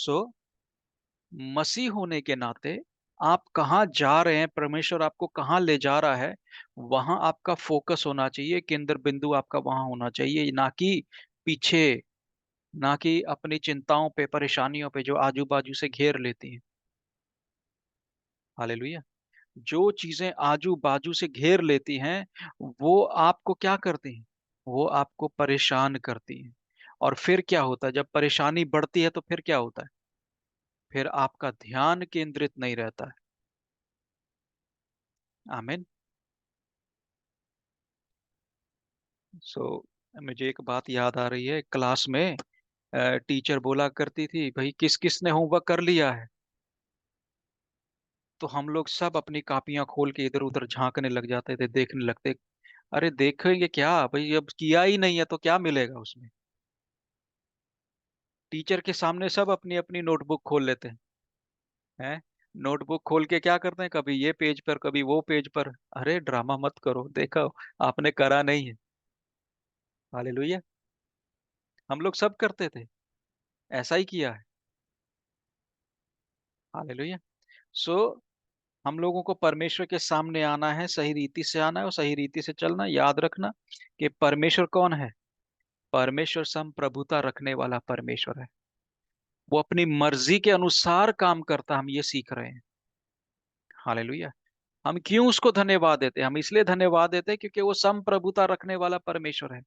सो मसीह होने के नाते आप कहाँ जा रहे हैं, परमेश्वर आपको कहाँ ले जा रहा है, वहां आपका फोकस होना चाहिए, केंद्र बिंदु आपका वहां होना चाहिए, ना कि पीछे, ना कि अपनी चिंताओं पे, परेशानियों पे जो आजू बाजू से घेर लेती हैं। हालेलुया। जो चीजें आजू बाजू से घेर लेती हैं, वो आपको क्या करती हैं? वो आपको परेशान करती हैं। और फिर क्या होता है, जब परेशानी बढ़ती है तो फिर क्या होता है? फिर आपका ध्यान केंद्रित नहीं रहता है। आमीन। सो मुझे एक बात याद आ रही है, क्लास में टीचर बोला करती थी, भाई किस किस ने होमवर्क कर लिया है? तो हम लोग सब अपनी कॉपियां खोल के इधर उधर झांकने लग जाते थे, देखने लगते। अरे देखेंगे क्या भाई, अब किया ही नहीं है तो क्या मिलेगा उसमें? टीचर के सामने सब अपनी अपनी नोटबुक खोल लेते हैं। नोटबुक खोल के क्या करते हैं, कभी ये पेज पर कभी वो पेज पर। अरे ड्रामा मत करो, देखो आपने करा नहीं है। हालेलुया। हम लोग सब करते थे, ऐसा ही किया है। हालेलुया। सो हम लोगों को परमेश्वर के सामने आना है, सही रीति से आना है और सही रीति से चलना है। याद रखना कि परमेश्वर कौन है। परमेश्वर संप्रभुता रखने वाला परमेश्वर है। वो अपनी मर्जी के अनुसार काम करता, हम ये सीख रहे हैं। हालेलुया। हम क्यों उसको धन्यवाद देते हैं? हम इसलिए धन्यवाद देते हैं क्योंकि वो संप्रभुता रखने वाला परमेश्वर है।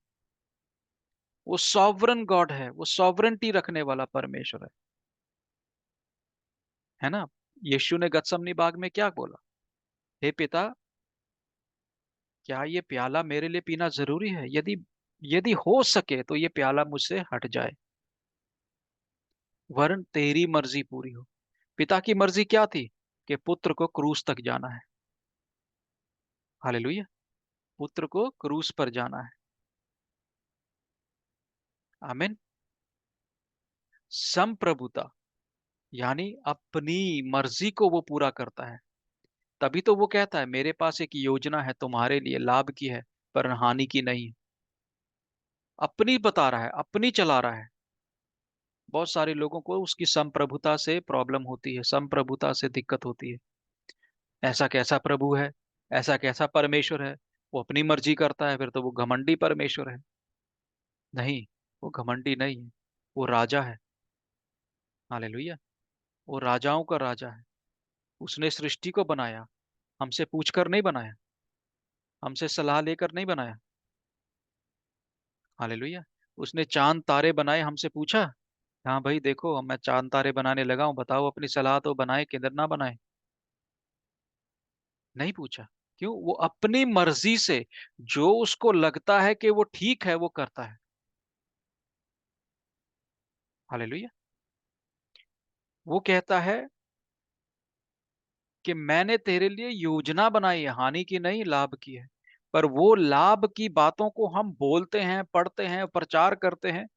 वो सॉवरन गॉड है, वो सॉवरेंटी रखने वाला परमेश्वर है ना। यीशु ने गत्समनी बाग में क्या बोला? हे पिता, क्या ये प्याला मेरे लिए पीना जरूरी है? यदि यदि हो सके तो ये प्याला मुझसे हट जाए, वरन तेरी मर्जी पूरी हो। पिता की मर्जी क्या थी? कि पुत्र को क्रूस तक जाना है। हालेलुया। पुत्र को क्रूस पर जाना है। आमीन। संप्रभुता यानी अपनी मर्जी को वो पूरा करता है। तभी तो वो कहता है, मेरे पास एक योजना है तुम्हारे लिए, लाभ की है पर हानि की नहीं। अपनी बता रहा है, अपनी चला रहा है। बहुत सारे लोगों को उसकी संप्रभुता से प्रॉब्लम होती है, संप्रभुता से दिक्कत होती है। ऐसा कैसा प्रभु है, ऐसा कैसा परमेश्वर है, वो अपनी मर्जी करता है, फिर तो वो घमंडी परमेश्वर है। नहीं, वो घमंडी नहीं है, वो राजा है। हालेलुया। वो राजाओं का राजा है। उसने सृष्टि को बनाया, हमसे पूछकर नहीं बनाया, हमसे सलाह लेकर नहीं बनाया। हालेलुया। उसने चांद तारे बनाए, हमसे पूछा, हाँ भाई देखो मैं चांद तारे बनाने लगा हूं, बताओ अपनी सलाह तो, बनाए किधर ना बनाए? नहीं पूछा। क्यों? वो अपनी मर्जी से जो उसको लगता है कि वो ठीक है वो करता है। हालेलुया। वो कहता है कि मैंने तेरे लिए योजना बनाई है, हानि की नहीं लाभ की है। पर वो लाभ की बातों को हम बोलते हैं, पढ़ते हैं, प्रचार करते हैं,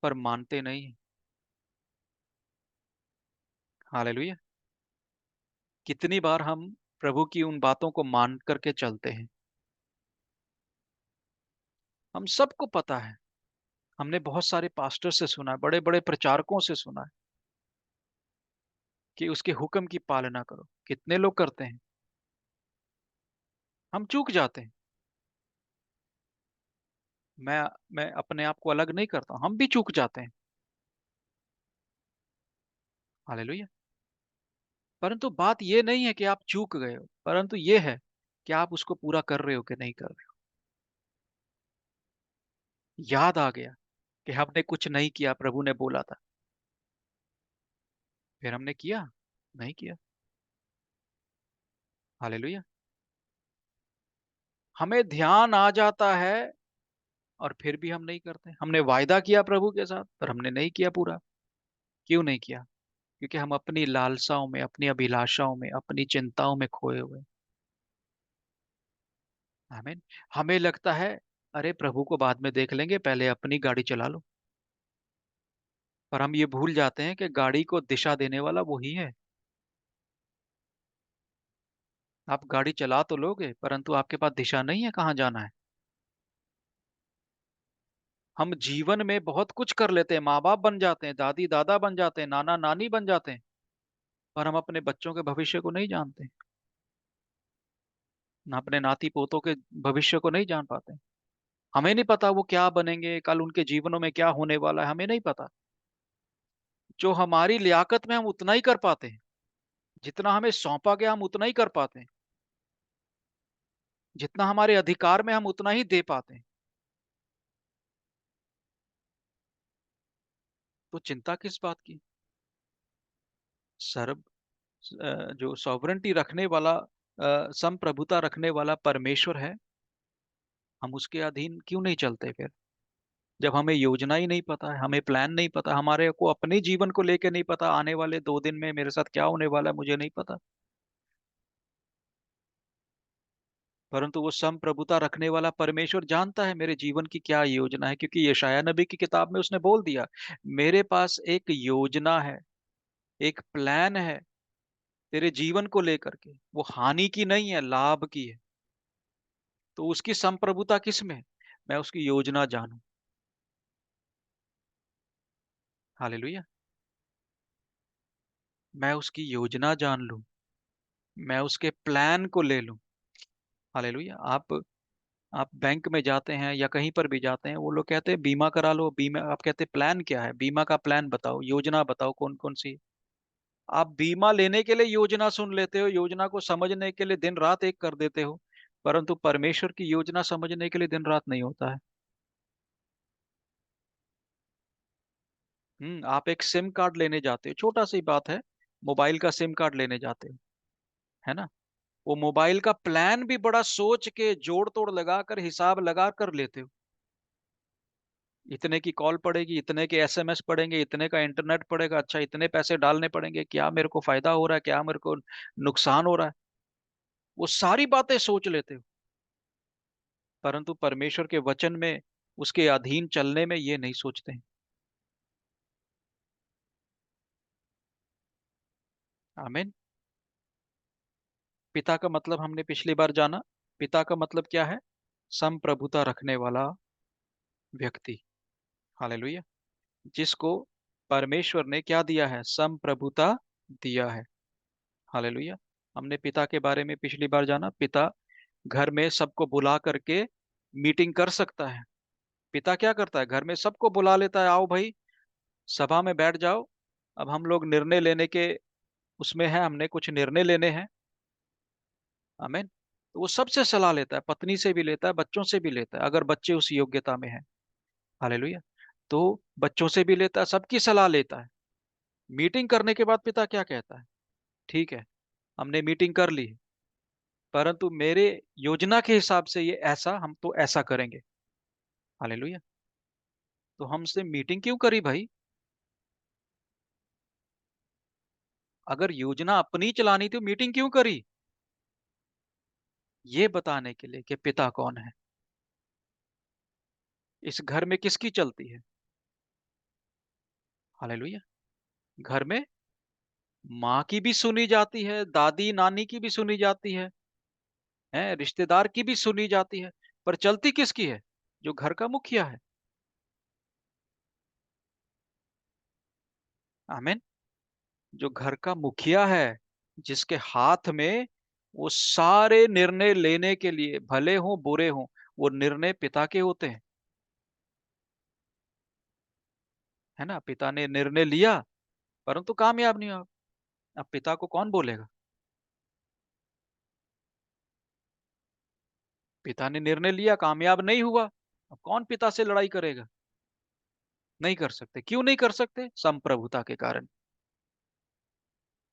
पर मानते नहीं हैं। हालेलुया। कितनी बार हम प्रभु की उन बातों को मान करके चलते हैं। हम सबको पता है, हमने बहुत सारे पास्टर से सुना है, बड़े बड़े प्रचारकों से सुना है कि उसके हुक्म की पालना करो। कितने लोग करते हैं? हम चूक जाते हैं। मैं मैं अपने आप को अलग नहीं करता, हम भी चूक जाते हैं। हालेलुया। परंतु बात यह नहीं है कि आप चूक गए हो, परंतु यह है कि आप उसको पूरा कर रहे हो कि नहीं कर रहे हो। याद आ गया कि हमने कुछ नहीं किया, प्रभु ने बोला था, फिर हमने किया? नहीं किया। हालेलुया। हमें ध्यान आ जाता है और फिर भी हम नहीं करते। हमने वायदा किया प्रभु के साथ पर हमने नहीं किया पूरा। क्यों नहीं किया? क्योंकि हम अपनी लालसाओं में, अपनी अभिलाषाओं में, अपनी चिंताओं में खोए हुए। आमीन। हमें लगता है, अरे प्रभु को बाद में देख लेंगे, पहले अपनी गाड़ी चला लो। पर हम ये भूल जाते हैं कि गाड़ी को दिशा देने वाला वही है। आप गाड़ी चला तो लोगे, परंतु आपके पास दिशा नहीं है कहाँ जाना है। हम जीवन में बहुत कुछ कर लेते हैं, माँ बाप बन जाते हैं, दादी दादा बन जाते हैं, नाना नानी बन जाते हैं, पर हम अपने बच्चों के भविष्य को नहीं जानते, ना अपने नाती पोतों के भविष्य को नहीं जान पाते। हमें नहीं पता वो क्या बनेंगे, कल उनके जीवनों में क्या होने वाला है, हमें नहीं पता। जो हमारी लियाकत में हम उतना ही कर पाते हैं, जितना हमें सौंपा गया हम उतना ही कर पाते हैं, जितना हमारे अधिकार में हम उतना ही दे पाते हैं। तो चिंता किस बात की? सर्व जो सॉवरेंटी रखने वाला, संप्रभुता रखने वाला परमेश्वर है, हम उसके अधीन क्यों नहीं चलते फिर? जब हमें योजना ही नहीं पता है, हमें प्लान नहीं पता, हमारे को अपने जीवन को लेकर नहीं पता, आने वाले 2 दिन में मेरे साथ क्या होने वाला है मुझे नहीं पता, परंतु वो संप्रभुता रखने वाला परमेश्वर जानता है मेरे जीवन की क्या योजना है, क्योंकि यशायाह नबी की किताब में उसने बोल दिया, मेरे पास एक योजना है, एक प्लान है तेरे जीवन को लेकर के, वो हानि की नहीं है, लाभ की है। तो उसकी संप्रभुता किस में है? मैं उसकी योजना जानूं। हालेलुया। मैं उसकी योजना जान लूं, मैं उसके प्लान को ले लूं। हालेलुया। आप बैंक में जाते हैं या कहीं पर भी जाते हैं, वो लोग कहते हैं बीमा करा लो, बीमा, आप कहते हैं प्लान क्या है, बीमा का प्लान बताओ, योजना बताओ कौन कौन सी। आप बीमा लेने के लिए योजना सुन लेते हो, योजना को समझने के लिए दिन रात एक कर देते हो, परंतु परमेश्वर की योजना समझने के लिए दिन रात नहीं होता है। आप एक सिम कार्ड लेने जाते हो, छोटा सी बात है, मोबाइल का सिम कार्ड लेने जाते हो, है ना? वो मोबाइल का प्लान भी बड़ा सोच के जोड़ तोड़ लगा कर हिसाब लगा कर लेते हो। इतने की कॉल पड़ेगी, इतने के एसएमएस पड़ेंगे, इतने का इंटरनेट पड़ेगा, अच्छा इतने पैसे डालने पड़ेंगे, क्या मेरे को फायदा हो रहा है, क्या मेरे को नुकसान हो रहा है, वो सारी बातें सोच लेते हो। परंतु परमेश्वर के वचन में, उसके अधीन चलने में ये नहीं सोचते हैं। आमीन। पिता का मतलब हमने पिछली बार जाना, पिता का मतलब क्या है? संप्रभुता रखने वाला व्यक्ति। हालेलुया। जिसको परमेश्वर ने क्या दिया है? संप्रभुता दिया है। हालेलुया। हमने पिता के बारे में पिछली बार जाना, पिता घर में सबको बुला करके मीटिंग कर सकता है। पिता क्या करता है? घर में सबको बुला लेता है, आओ भाई सभा में बैठ जाओ, अब हम लोग निर्णय लेने के उसमें है, हमने कुछ निर्णय लेने हैं। आमीन। तो वो सबसे सलाह लेता है, पत्नी से भी लेता है, बच्चों से भी लेता है, अगर बच्चे उस योग्यता में हैं। हालेलुया। तो बच्चों से भी लेता है, सबकी सलाह लेता है। मीटिंग करने के बाद पिता क्या कहता है? ठीक है, हमने मीटिंग कर ली, परंतु मेरे योजना के हिसाब से ये ऐसा, हम तो ऐसा करेंगे। हालेलुया। तो हमसे मीटिंग क्यों करी भाई? अगर योजना अपनी चलानी थी, मीटिंग क्यों करी? ये बताने के लिए कि पिता कौन है, इस घर में किसकी चलती है। हालेलुया। घर में माँ की भी सुनी जाती है, दादी नानी की भी सुनी जाती है, रिश्तेदार की भी सुनी जाती है, पर चलती किसकी है? जो घर का मुखिया है। आमीन। जो घर का मुखिया है, जिसके हाथ में वो सारे निर्णय लेने के लिए, भले हों बुरे हों, वो निर्णय पिता के होते हैं। है ना? पिता ने निर्णय लिया, परंतु कामयाब नहीं हुआ, अब पिता को कौन बोलेगा? पिता ने निर्णय लिया, कामयाब नहीं हुआ, अब कौन पिता से लड़ाई करेगा? नहीं कर सकते। क्यों नहीं कर सकते? संप्रभुता के कारण।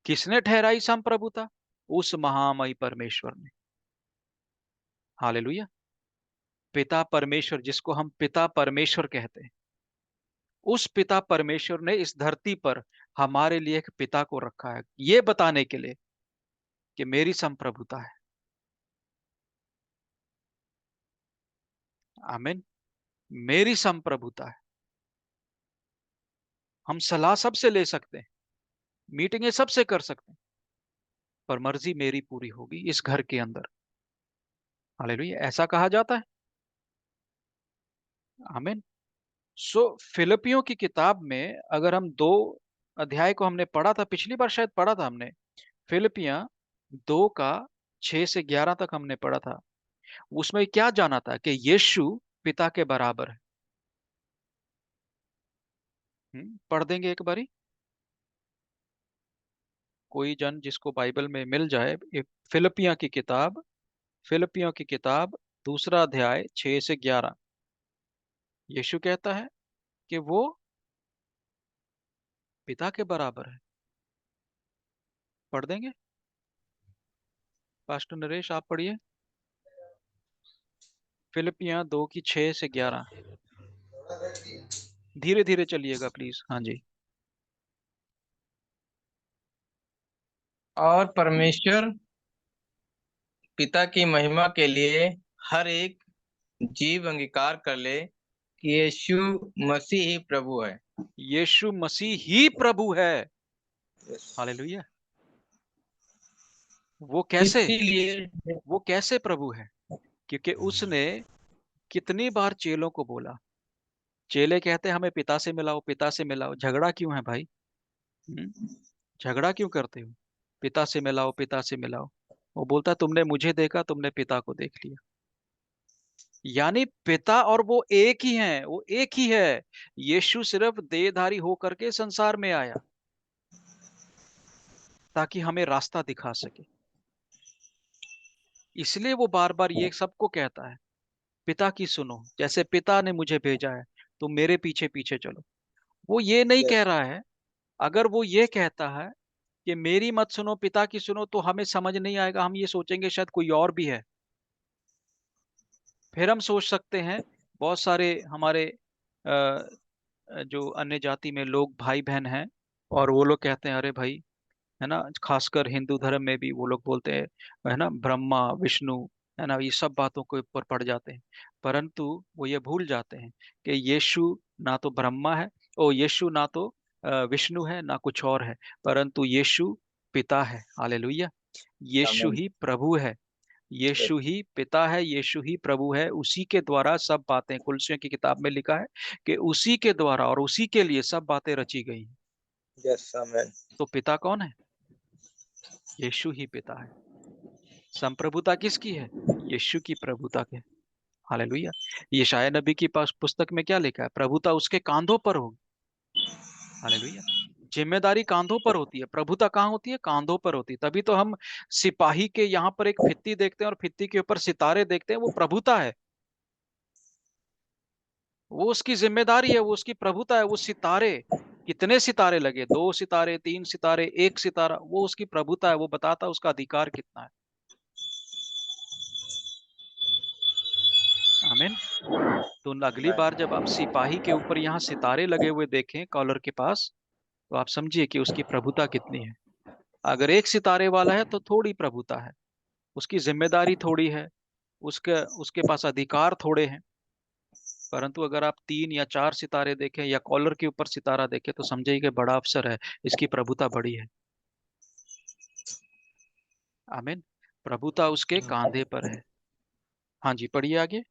किसने ठहराई संप्रभुता? उस महामयी परमेश्वर ने। हालेलुया। पिता परमेश्वर, जिसको हम पिता परमेश्वर कहते हैं, उस पिता परमेश्वर ने इस धरती पर हमारे लिए एक पिता को रखा है, ये बताने के लिए कि मेरी संप्रभुता है। आमीन। मेरी संप्रभुता है। हम सलाह सबसे ले सकते हैं, मीटिंगें सबसे कर सकते हैं, पर मर्जी मेरी पूरी होगी इस घर के अंदर। हालेलुया। ऐसा कहा जाता है। आमीन। फिलिपियों की किताब में अगर हम 2 अध्याय को हमने पढ़ा था, पिछली बार शायद पढ़ा था हमने, फिलिपियां 2 का 6 से 11 तक हमने पढ़ा था। उसमें क्या जाना था कि यीशु पिता के बराबर है। पढ़ देंगे एक बारी, कोई जन जिसको बाइबल में मिल जाए, एक फिलिपियां की किताब, फिलिपियों की किताब 2 अध्याय 6 से 11। यीशु कहता है कि वो पिता के बराबर है। पढ़ देंगे, पास्टर नरेश आप पढ़िए, फिलिपियां 2 की 6 से 11। धीरे धीरे चलिएगा प्लीज। हाँ जी। और परमेश्वर पिता की महिमा के लिए हर एक जीव अंगीकार कर ले कि यीशु मसीह ही प्रभु है। यीशु मसीह ही प्रभु है। Yes. हालेलुया। वो कैसे, इसीलिए वो कैसे प्रभु है? क्योंकि उसने कितनी बार चेलों को बोला, चेले कहते हमें पिता से मिलाओ, पिता से मिलाओ। झगड़ा क्यों है भाई? हम्म? झगड़ा क्यों करते हो? पिता से मिलाओ, पिता से मिलाओ। वो बोलता तुमने मुझे देखा, तुमने पिता को देख लिया। यानी पिता और वो एक ही हैं, वो एक ही है। यीशु सिर्फ देहधारी होकर के संसार में आया ताकि हमें रास्ता दिखा सके। इसलिए वो बार बार ये सबको कहता है, पिता की सुनो, जैसे पिता ने मुझे भेजा है तुम मेरे पीछे पीछे चलो। वो ये नहीं कह Yes. रहा है, अगर वो ये कहता है कि मेरी मत सुनो पिता की सुनो, तो हमें समझ नहीं आएगा, हम ये सोचेंगे शायद कोई और भी है। फिर हम सोच सकते हैं, बहुत सारे हमारे जो अन्य जाति में लोग भाई बहन हैं, और वो लोग कहते हैं अरे भाई, है ना, खासकर हिंदू धर्म में भी वो लोग बोलते हैं, है ना, ब्रह्मा विष्णु, है ना, ये सब बातों के ऊपर पड़ जाते हैं। परंतु वो ये भूल जाते हैं कि यीशु ना तो ब्रह्मा है, ओ यीशु ना तो विष्णु है, ना कुछ और है, परंतु यीशु पिता है। हालेलुया। यीशु Amen. ही प्रभु है, Yes. यीशु ही पिता है, यीशु ही प्रभु है। उसी के द्वारा सब बातें, कुलसियों की किताब में लिखा है कि उसी के द्वारा और उसी के लिए सब बातें रची गई हैं। Yes. Amen. तो पिता कौन है? यीशु ही पिता है। संप्रभुता किसकी है? यीशु की प्रभुता के। हालेलुया। यशायाह नबी की पास पुस्तक में क्या लिखा है? प्रभुता उसके कांधों पर होगी। हालेलुया। जिम्मेदारी कांधों पर होती है, प्रभुता कहाँ होती है? कांधों पर होती है। तभी तो हम सिपाही के यहाँ पर एक फित्ती देखते हैं और फित्ती के ऊपर सितारे देखते हैं, वो प्रभुता है। वो उसकी जिम्मेदारी है, वो उसकी प्रभुता है। वो सितारे, कितने सितारे लगे, 2 सितारे, 3 सितारे, 1 सितारा, वो उसकी प्रभुता है। वो बताता है उसका अधिकार कितना है। आमीन। तो अगली Amen. बार जब आप सिपाही के ऊपर यहाँ सितारे लगे हुए देखें कॉलर के पास, तो आप समझिए कि उसकी प्रभुता कितनी है। अगर 1 सितारे वाला है तो थोड़ी प्रभुता है, उसकी जिम्मेदारी थोड़ी है, उसके उसके पास अधिकार थोड़े हैं। परंतु अगर आप 3 या 4 सितारे देखें या कॉलर के ऊपर सितारा देखें, तो समझिए कि बड़ा अफसर है, इसकी प्रभुता बड़ी है। आमीन। प्रभुता उसके कांधे पर है। हाँ जी, पढ़िए आगे।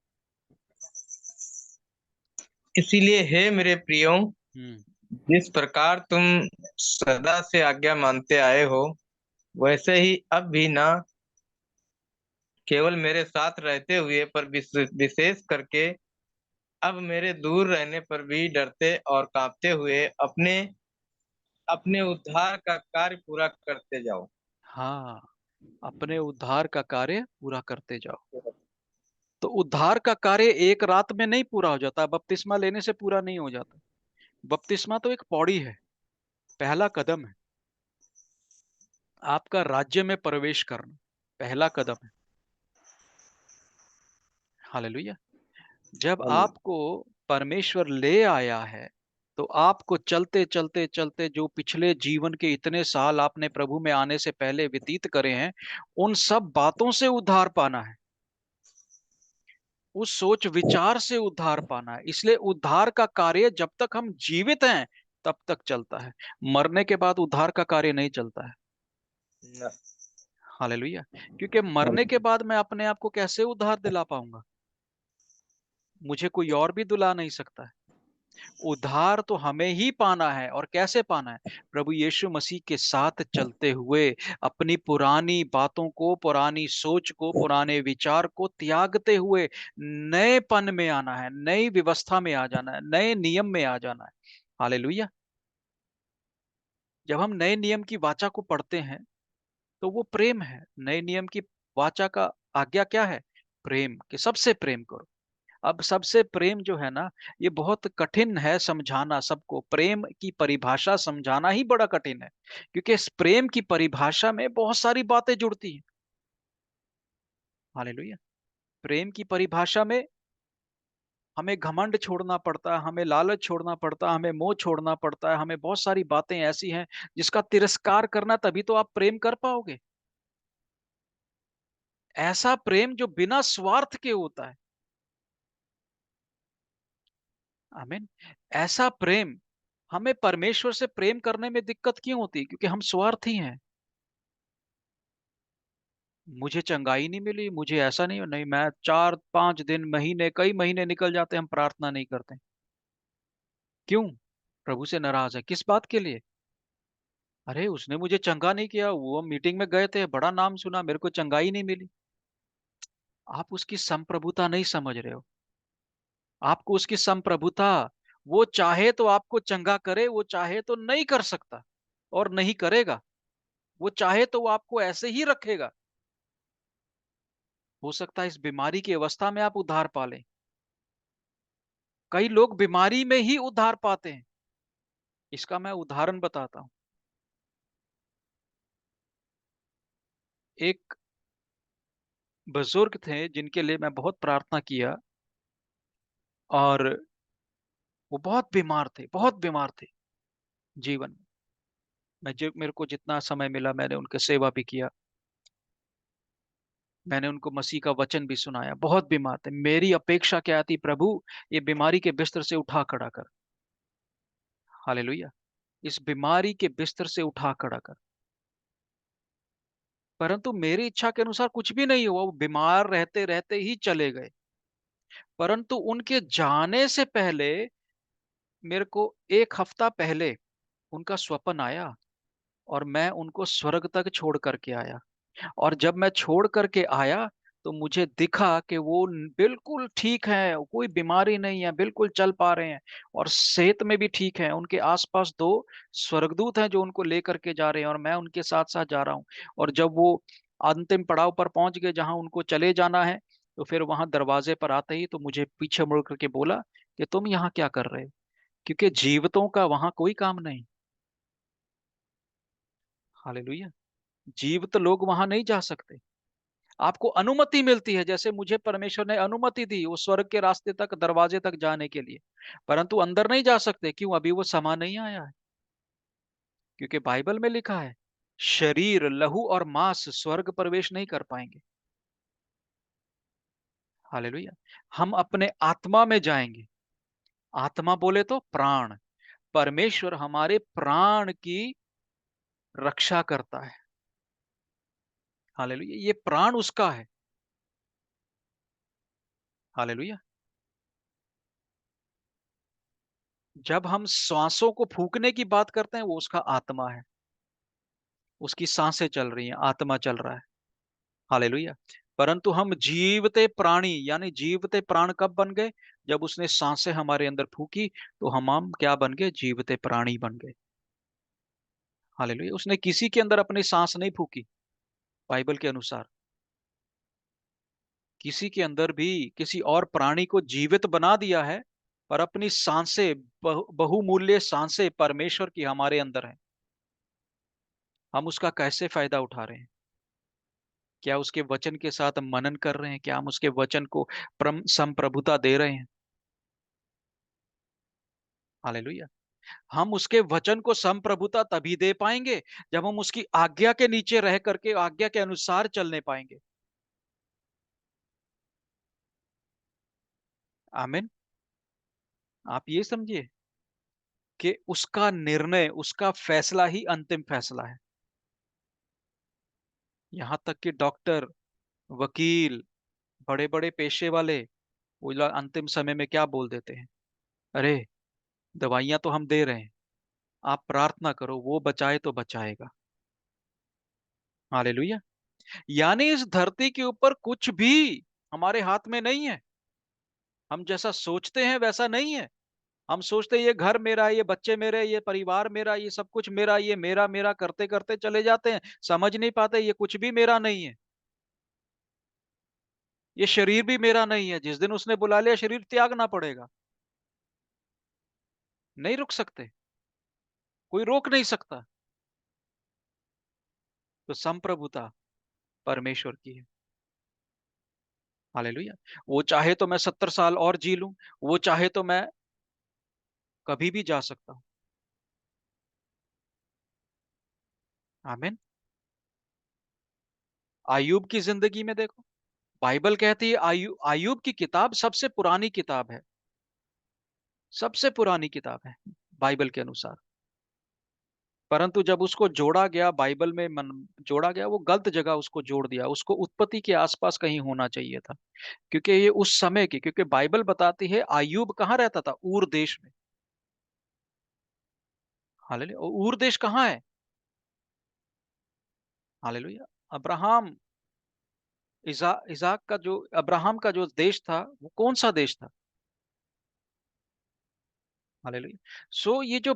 इसीलिए हे मेरे प्रियो, हम्म। जिस प्रकार तुम सदा से आज्ञा मानते आए हो, वैसे ही अब भी ना केवल मेरे साथ रहते हुए पर विशेष करके अब मेरे दूर रहने पर भी डरते और कांपते हुए अपने अपने उद्धार का कार्य पूरा करते जाओ। हाँ, अपने उद्धार का कार्य पूरा करते जाओ। तो उद्धार का कार्य एक रात में नहीं पूरा हो जाता, बपतिस्मा लेने से पूरा नहीं हो जाता। बपतिस्मा तो एक पौड़ी है, पहला कदम है। आपका राज्य में प्रवेश करना पहला कदम है। हालेलुया। जब आमीन। आपको परमेश्वर ले आया है, तो आपको चलते चलते चलते जो पिछले जीवन के इतने साल आपने प्रभु में आने से पहले व्यतीत करे हैं, उन सब बातों से उद्धार पाना है, उस सोच विचार से उद्धार पाना है। इसलिए उद्धार का कार्य जब तक हम जीवित हैं तब तक चलता है। मरने के बाद उद्धार का कार्य नहीं चलता है। न- हालेलुया। क्योंकि मरने के बाद मैं अपने आप को कैसे उद्धार दिला पाऊंगा? मुझे कोई और भी दुला नहीं सकता है। उद्धार तो हमें ही पाना है, और कैसे पाना है? प्रभु यीशु मसीह के साथ चलते हुए, अपनी पुरानी बातों को, पुरानी सोच को, पुराने विचार को त्यागते हुए नएपन में आना है, नई व्यवस्था में आ जाना है, नए नियम में आ जाना है। हालेलुया। जब हम नए नियम की वाचा को पढ़ते हैं, तो वो प्रेम है। नए नियम की वाचा का आज्ञा क्या है? प्रेम, कि सबसे प्रेम करो। अब सबसे प्रेम जो है ना, ये बहुत कठिन है समझाना सबको। प्रेम की परिभाषा समझाना ही बड़ा कठिन है, क्योंकि इस प्रेम की परिभाषा में बहुत सारी बातें जुड़ती हैं। हालेलुया। प्रेम की परिभाषा में हमें घमंड छोड़ना पड़ता है, हमें लालच छोड़ना पड़ता है, हमें मोह छोड़ना पड़ता है, हमें बहुत सारी बातें ऐसी हैं जिसका तिरस्कार करना, तभी तो आप प्रेम कर पाओगे। ऐसा प्रेम जो बिना स्वार्थ के होता है। आमीन। ऐसा प्रेम, हमें परमेश्वर से प्रेम करने में दिक्कत क्यों होती है? क्योंकि हम स्वार्थी हैं। मुझे चंगाई नहीं मिली, मुझे ऐसा नहीं, नहीं मैं 4-5 दिन, महीने, कई महीने निकल जाते हैं, हम प्रार्थना नहीं करते। क्यों? प्रभु से नाराज है, किस बात के लिए? अरे उसने मुझे चंगा नहीं किया, वो मीटिंग में गए थे, बड़ा नाम सुना, मेरे को चंगाई नहीं मिली। आप उसकी संप्रभुता नहीं समझ रहे हो। आपको उसकी संप्रभुता, वो चाहे तो आपको चंगा करे, वो चाहे तो नहीं कर सकता और नहीं करेगा। वो चाहे तो वो आपको ऐसे ही रखेगा। हो सकता है इस बीमारी की अवस्था में आप उद्धार पा लें। कई लोग बीमारी में ही उद्धार पाते हैं। इसका मैं उदाहरण बताता हूँ। एक बुजुर्ग थे जिनके लिए मैं बहुत प्रार्थना किया, और वो बहुत बीमार थे, बहुत बीमार थे जीवन में। मैं जो मेरे को जितना समय मिला, मैंने उनकी सेवा भी किया। मैंने उनको मसीह का वचन भी सुनाया। बहुत बीमार थे। मेरी अपेक्षा क्या थी? प्रभु, ये बीमारी के बिस्तर से उठा खड़ा कर। हालेलुया। इस बीमारी के बिस्तर से उठा खड़ा कर। परंतु मेरी इच्छा के अनुसार कुछ भी नहीं हुआ। वो बीमार रहते रहते ही चले गए। परंतु उनके जाने से पहले, मेरे को 1 हफ्ता पहले उनका स्वप्न आया, और मैं उनको स्वर्ग तक छोड़ करके आया। और जब मैं छोड़ करके आया, तो मुझे दिखा कि वो बिल्कुल ठीक है, कोई बीमारी नहीं है, बिल्कुल चल पा रहे हैं, और सेहत में भी ठीक है। उनके आसपास 2 स्वर्गदूत हैं जो उनको लेकर के जा रहे हैं, और मैं उनके साथ साथ जा रहा हूँ। और जब वो अंतिम पड़ाव पर पहुंच गए जहां उनको चले जाना है, तो फिर वहां दरवाजे पर आते ही तो मुझे पीछे मुड़ करके बोला कि तुम यहाँ क्या कर रहे हो? क्योंकि जीवितों का वहां कोई काम नहीं। हालेलुया। जीवित लोग वहां नहीं जा सकते। आपको अनुमति मिलती है, जैसे मुझे परमेश्वर ने अनुमति दी वो स्वर्ग के रास्ते तक, दरवाजे तक जाने के लिए। परंतु अंदर नहीं जा सकते। क्यों? अभी वो समय नहीं आया है। क्योंकि बाइबल में लिखा है, शरीर, लहू और मांस स्वर्ग प्रवेश नहीं कर पाएंगे। हालेलुया। हम अपने आत्मा में जाएंगे। आत्मा बोले तो प्राण। परमेश्वर हमारे प्राण की रक्षा करता है। हालेलुया। ये प्राण उसका है। हालेलुया। जब हम श्वासों को फूकने की बात करते हैं, वो उसका आत्मा है। उसकी सांसें चल रही हैं, आत्मा चल रहा है। हालेलुया। परंतु हम जीवते प्राणी, यानी जीवते प्राण कब बन गए? जब उसने सांसें हमारे अंदर फूकी, तो हम क्या बन गए? जीवते प्राणी बन गए। हालेलुया। उसने किसी के अंदर अपनी सांस नहीं फूकी। बाइबल के अनुसार किसी के अंदर भी किसी और प्राणी को जीवित बना दिया है, पर अपनी सांसें, बहुमूल्य सांसें परमेश्वर की हमारे अंदर है। हम उसका कैसे फायदा उठा रहे हैं? क्या उसके वचन के साथ हम मनन कर रहे हैं? क्या हम उसके वचन को संप्रभुता दे रहे हैं? हालेलुया। हम उसके वचन को संप्रभुता तभी दे पाएंगे, जब हम उसकी आज्ञा के नीचे रह करके आज्ञा के अनुसार चलने पाएंगे। आमीन। आप ये समझिए कि उसका निर्णय, उसका फैसला ही अंतिम फैसला है। यहां तक कि डॉक्टर, वकील, बड़े बड़े पेशे वाले, वो अंतिम समय में क्या बोल देते हैं? अरे, दवाइयां तो हम दे रहे हैं, आप प्रार्थना करो, वो बचाए तो बचाएगा। हालेलुया। यानी इस धरती के ऊपर कुछ भी हमारे हाथ में नहीं है। हम जैसा सोचते हैं वैसा नहीं है। हम सोचते हैं ये घर मेरा है, ये बच्चे मेरे, ये परिवार मेरा, ये सब कुछ मेरा, ये मेरा मेरा करते करते चले जाते हैं। समझ नहीं पाते ये कुछ भी मेरा नहीं है। ये शरीर भी मेरा नहीं है। जिस दिन उसने बुला लिया शरीर त्यागना पड़ेगा। नहीं रुक सकते, कोई रोक नहीं सकता। तो संप्रभुता परमेश्वर की है। हालेलुया। वो चाहे तो मैं 70 साल और जी लूं, वो चाहे तो मैं कभी भी जा सकता हूं। आमीन। आयूब की जिंदगी में देखो, बाइबल कहती है आयूब की किताब सबसे पुरानी किताब है। सबसे पुरानी किताब है बाइबल के अनुसार। परंतु जब उसको जोड़ा गया बाइबल में जोड़ा गया, वो गलत जगह उसको जोड़ दिया। उसको उत्पत्ति के आसपास कहीं होना चाहिए था, क्योंकि ये उस समय की, क्योंकि बाइबल बताती है आयूब कहाँ रहता था, ऊर देश में। हालेलुया। और ऊर देश कहाँ है? हालेलुया। अब्राहम, इजाक का जो, अब्राहम का जो देश था वो कौन सा देश था? हालेलुया। सो ये जो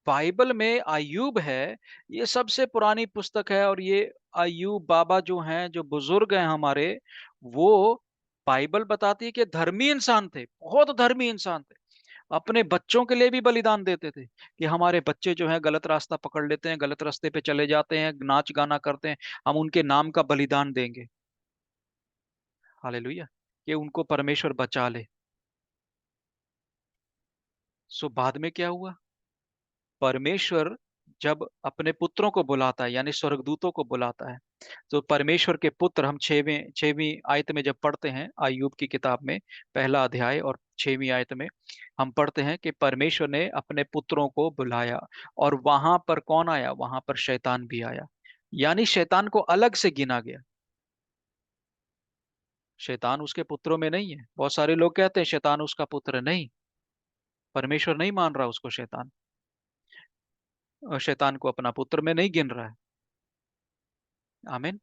बाइबल में अय्यूब है, ये सबसे पुरानी पुस्तक है। और ये अय्यूब बाबा जो हैं, जो बुजुर्ग हैं हमारे, वो बाइबल बताती है कि धर्मी इंसान थे, बहुत धर्मी इंसान थे। अपने बच्चों के लिए भी बलिदान देते थे कि हमारे बच्चे जो हैं गलत रास्ता पकड़ लेते हैं, गलत रास्ते पे चले जाते हैं, नाच गाना करते हैं, हम उनके नाम का बलिदान देंगे। हालेलुया। कि उनको परमेश्वर बचा ले। सो बाद में क्या हुआ? परमेश्वर जब अपने पुत्रों को बुलाता है, यानी स्वर्गदूतों को बुलाता है, तो परमेश्वर के पुत्र, हम छेवीं आयत में जब पढ़ते हैं अय्यूब की किताब में, पहला अध्याय और 6वीं आयत में हम पढ़ते हैं कि परमेश्वर ने अपने पुत्रों को बुलाया। और वहां पर कौन आया? वहां पर शैतान भी आया। यानी शैतान को अलग से गिना गया। शैतान उसके पुत्रों में नहीं है। बहुत सारे लोग कहते हैं शैतान उसका पुत्र नहीं। परमेश्वर नहीं मान रहा उसको शैतान, और शैतान को अपना पुत्र में नहीं गिन रहा है। आमीन।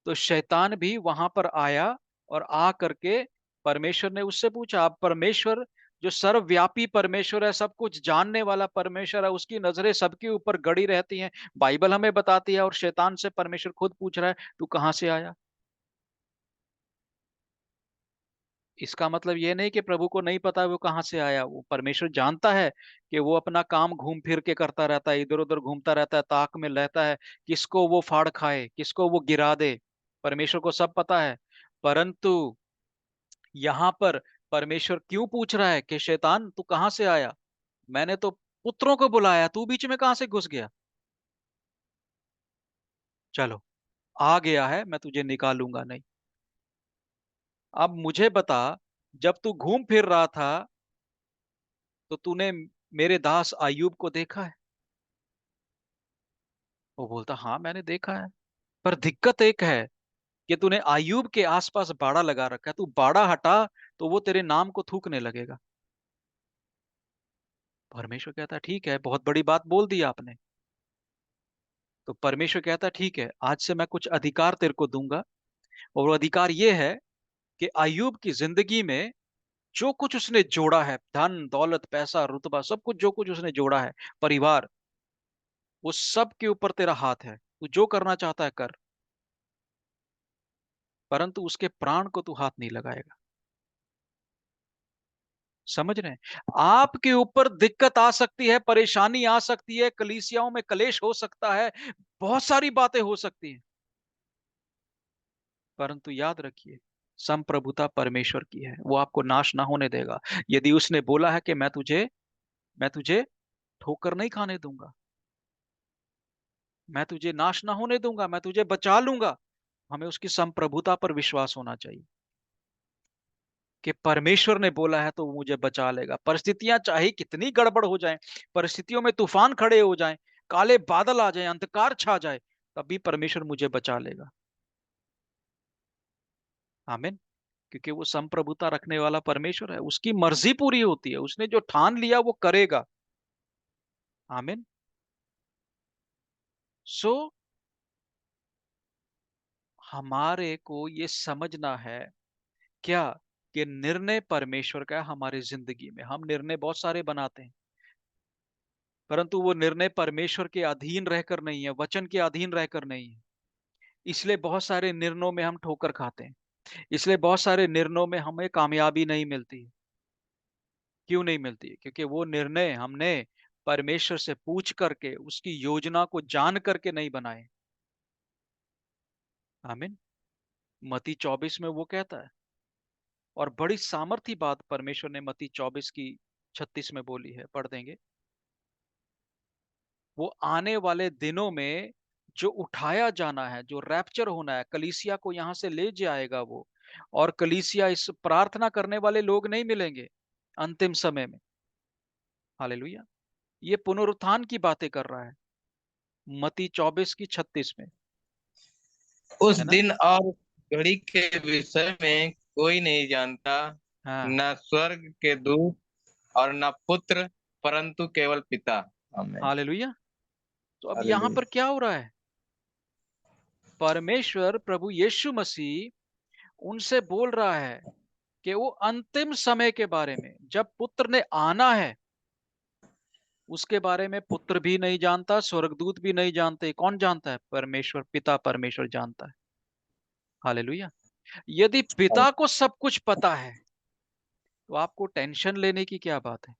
तो शैतान भी वहां पर आया, और आ करके परमेश्वर ने उससे पूछा। अब परमेश्वर जो सर्वव्यापी परमेश्वर है, सब कुछ जानने वाला परमेश्वर है, उसकी नजरें सबके ऊपर गड़ी रहती हैं, बाइबल हमें बताती है। और शैतान से परमेश्वर खुद पूछ रहा है, तू कहां से आया? इसका मतलब ये नहीं कि प्रभु को नहीं पता वो कहां से आया। वो परमेश्वर जानता है कि वो अपना काम घूम फिर के करता रहता है, इधर उधर घूमता रहता है, ताक में रहता है, किसको वो फाड़ खाए, किसको वो गिरा दे। परमेश्वर को सब पता है। परंतु यहां पर परमेश्वर क्यों पूछ रहा है कि शैतान तू कहां से आया? मैंने तो पुत्रों को बुलाया, तू बीच में कहां से घुस गया? चलो, आ गया है, मैं तुझे निकालूंगा नहीं। अब मुझे बता, जब तू घूम फिर रहा था तो तूने मेरे दास अय्यूब को देखा है? वो बोलता हाँ मैंने देखा है। पर दिक्कत एक है कि तूने अय्यूब के आसपास बाड़ा लगा रखा है। तू बाड़ा हटा तो वो तेरे नाम को थूकने लगेगा। परमेश्वर कहता है ठीक है, बहुत बड़ी बात बोल दी आपने। तो परमेश्वर कहता है ठीक है, आज से मैं कुछ अधिकार तेरे को दूंगा। और वो अधिकार ये है कि अय्यूब की जिंदगी में जो कुछ उसने जोड़ा है, धन दौलत पैसा रुतबा, सब कुछ जो कुछ उसने जोड़ा है, परिवार, वो सब के ऊपर तेरा हाथ है। तू जो करना चाहता है कर, परंतु उसके प्राण को तू हाथ नहीं लगाएगा। समझ रहे हैं? आपके ऊपर दिक्कत आ सकती है, परेशानी आ सकती है, कलीसियाओं में कलेश हो सकता है, बहुत सारी बातें हो सकती हैं, परंतु याद रखिए संप्रभुता परमेश्वर की है, वो आपको नाश ना होने देगा। यदि उसने बोला है कि मैं तुझे ठोकर नहीं खाने दूंगा, मैं तुझे नाश ना होने दूंगा, मैं तुझे बचा लूंगा, हमें उसकी संप्रभुता पर विश्वास होना चाहिए कि परमेश्वर ने बोला है तो वो मुझे बचा लेगा। परिस्थितियां चाहे कितनी गड़बड़ हो जाएं, परिस्थितियों में तूफान खड़े हो जाएं, काले बादल आ जाएं, अंधकार छा जाए, तभी परमेश्वर मुझे बचा लेगा। आमीन। क्योंकि वो संप्रभुता रखने वाला परमेश्वर है, उसकी मर्जी पूरी होती है, उसने जो ठान लिया वो करेगा। आमीन। सो हमारे को ये समझना है क्या, कि निर्णय परमेश्वर का है हमारी जिंदगी में। हम निर्णय बहुत सारे बनाते हैं, परंतु वो निर्णय परमेश्वर के अधीन रहकर नहीं है, वचन के अधीन रहकर नहीं है। इसलिए बहुत सारे निर्णयों में हम ठोकर खाते हैं। इसलिए बहुत सारे निर्णयों में हमें कामयाबी नहीं मिलती। क्यों नहीं मिलती? क्योंकि वो निर्णय हमने परमेश्वर से पूछ करके, उसकी योजना को जान करके नहीं बनाए। आमीन। मत्ती 24 में वो कहता है, और बड़ी सामर्थी बात परमेश्वर ने मत्ती 24 की 36 में बोली है, पढ़ देंगे। वो आने वाले दिनों में जो उठाया जाना है, जो रैप्चर होना है, कलीसिया को यहां से ले जाएगा वो। और कलीसिया, इस प्रार्थना करने वाले लोग नहीं मिलेंगे अंतिम समय में। हालेलुया। ये पुनरुत्थान की बातें कर रहा है मत्ती 24 की 36 में, उस है ना? दिन और घड़ी के विषय में कोई नहीं जानता, हाँ। न स्वर्ग के दूत और न पुत्र, परंतु केवल पिता। आमीन। हालेलुया। तो अब यहां हालेलुया। पर क्या हो रहा है? परमेश्वर प्रभु यीशु मसीह उनसे बोल रहा है कि वो अंतिम समय के बारे में, जब पुत्र ने आना है, उसके बारे में पुत्र भी नहीं जानता, स्वर्गदूत भी नहीं जानते। कौन जानता है? परमेश्वर पिता, परमेश्वर जानता है। हालेलुया। यदि पिता को सब कुछ पता है, तो आपको टेंशन लेने की क्या बात है?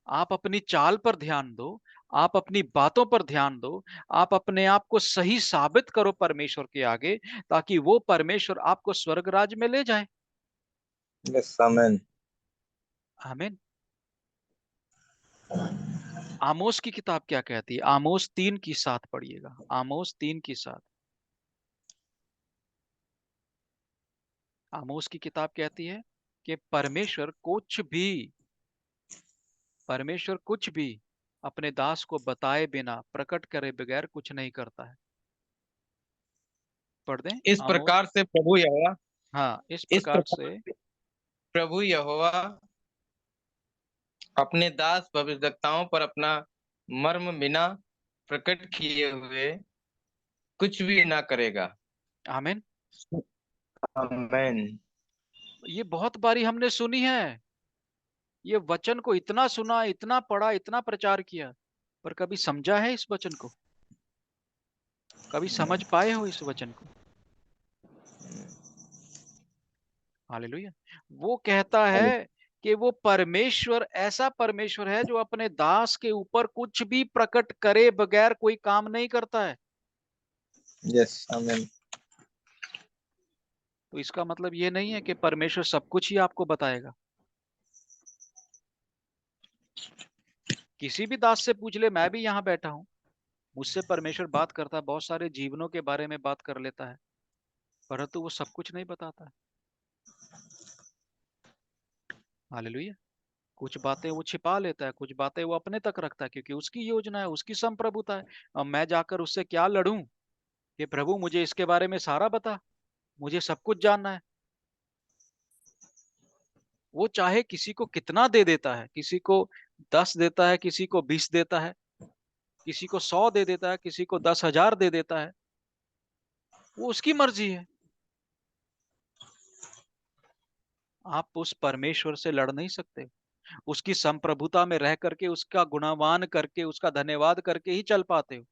आप अपनी चाल पर ध्यान दो, आप अपनी बातों पर ध्यान दो, आप अपने आप को सही साबित करो परमेश्वर के आगे, ताकि वो परमेश्वर आपको स्वर्ग राज्य में ले जाए। यस, आमीन। आमीन। आमोस की किताब क्या कहती है? आमोस 3 की 7 पढ़िएगा। आमोस 3 की 7। आमोस की किताब कहती है कि परमेश्वर कुछ भी अपने दास को बताए बिना, प्रकट करे बगैर कुछ नहीं करता है। पढ़ दें इस आमोस। प्रकार से प्रभु यहोवा हाँ, इस इस प्रकार प्रकार से। से प्रभु यहोवा अपने दास भविष्यद्वक्ताओं पर अपना मर्म बिना प्रकट किए हुए कुछ भी ना करेगा। आमीन। आमीन। ये बहुत बारी हमने सुनी है, ये वचन को इतना सुना, इतना पढ़ा, इतना प्रचार किया, पर कभी समझा है इस वचन को? कभी समझ पाए हो इस वचन को? हालेलुया। वो कहता है कि वो परमेश्वर ऐसा परमेश्वर है जो अपने दास के ऊपर कुछ भी प्रकट करे बगैर कोई काम नहीं करता है। यस, आमीन। तो इसका मतलब ये नहीं है कि परमेश्वर सब कुछ ही आपको बताएगा। किसी भी दास से पूछ ले, मैं भी यहाँ बैठा हूँ, मुझसे परमेश्वर बात करता है, बहुत सारे जीवनों के बारे में बात कर लेता है, परंतु वो सब कुछ नहीं बताता है। हालेलुया। कुछ बातें वो छिपा लेता है, कुछ बातें वो अपने तक रखता है, क्योंकि उसकी योजना है, उसकी संप्रभुता है। अब मैं जाकर उससे क्या लड़ूं कि प्रभु मुझे इसके बारे में सारा बता, मुझे सब कुछ जानना है। वो चाहे किसी को कितना दे देता है, किसी को 10 देता है, किसी को 20 देता है, किसी को 100 दे देता है, किसी को 10,000 दे देता है। वो उसकी मर्जी है। आप उस परमेश्वर से लड़ नहीं सकते। उसकी संप्रभुता में रह करके, उसका गुणवान करके, उसका धन्यवाद करके ही चल पाते हो।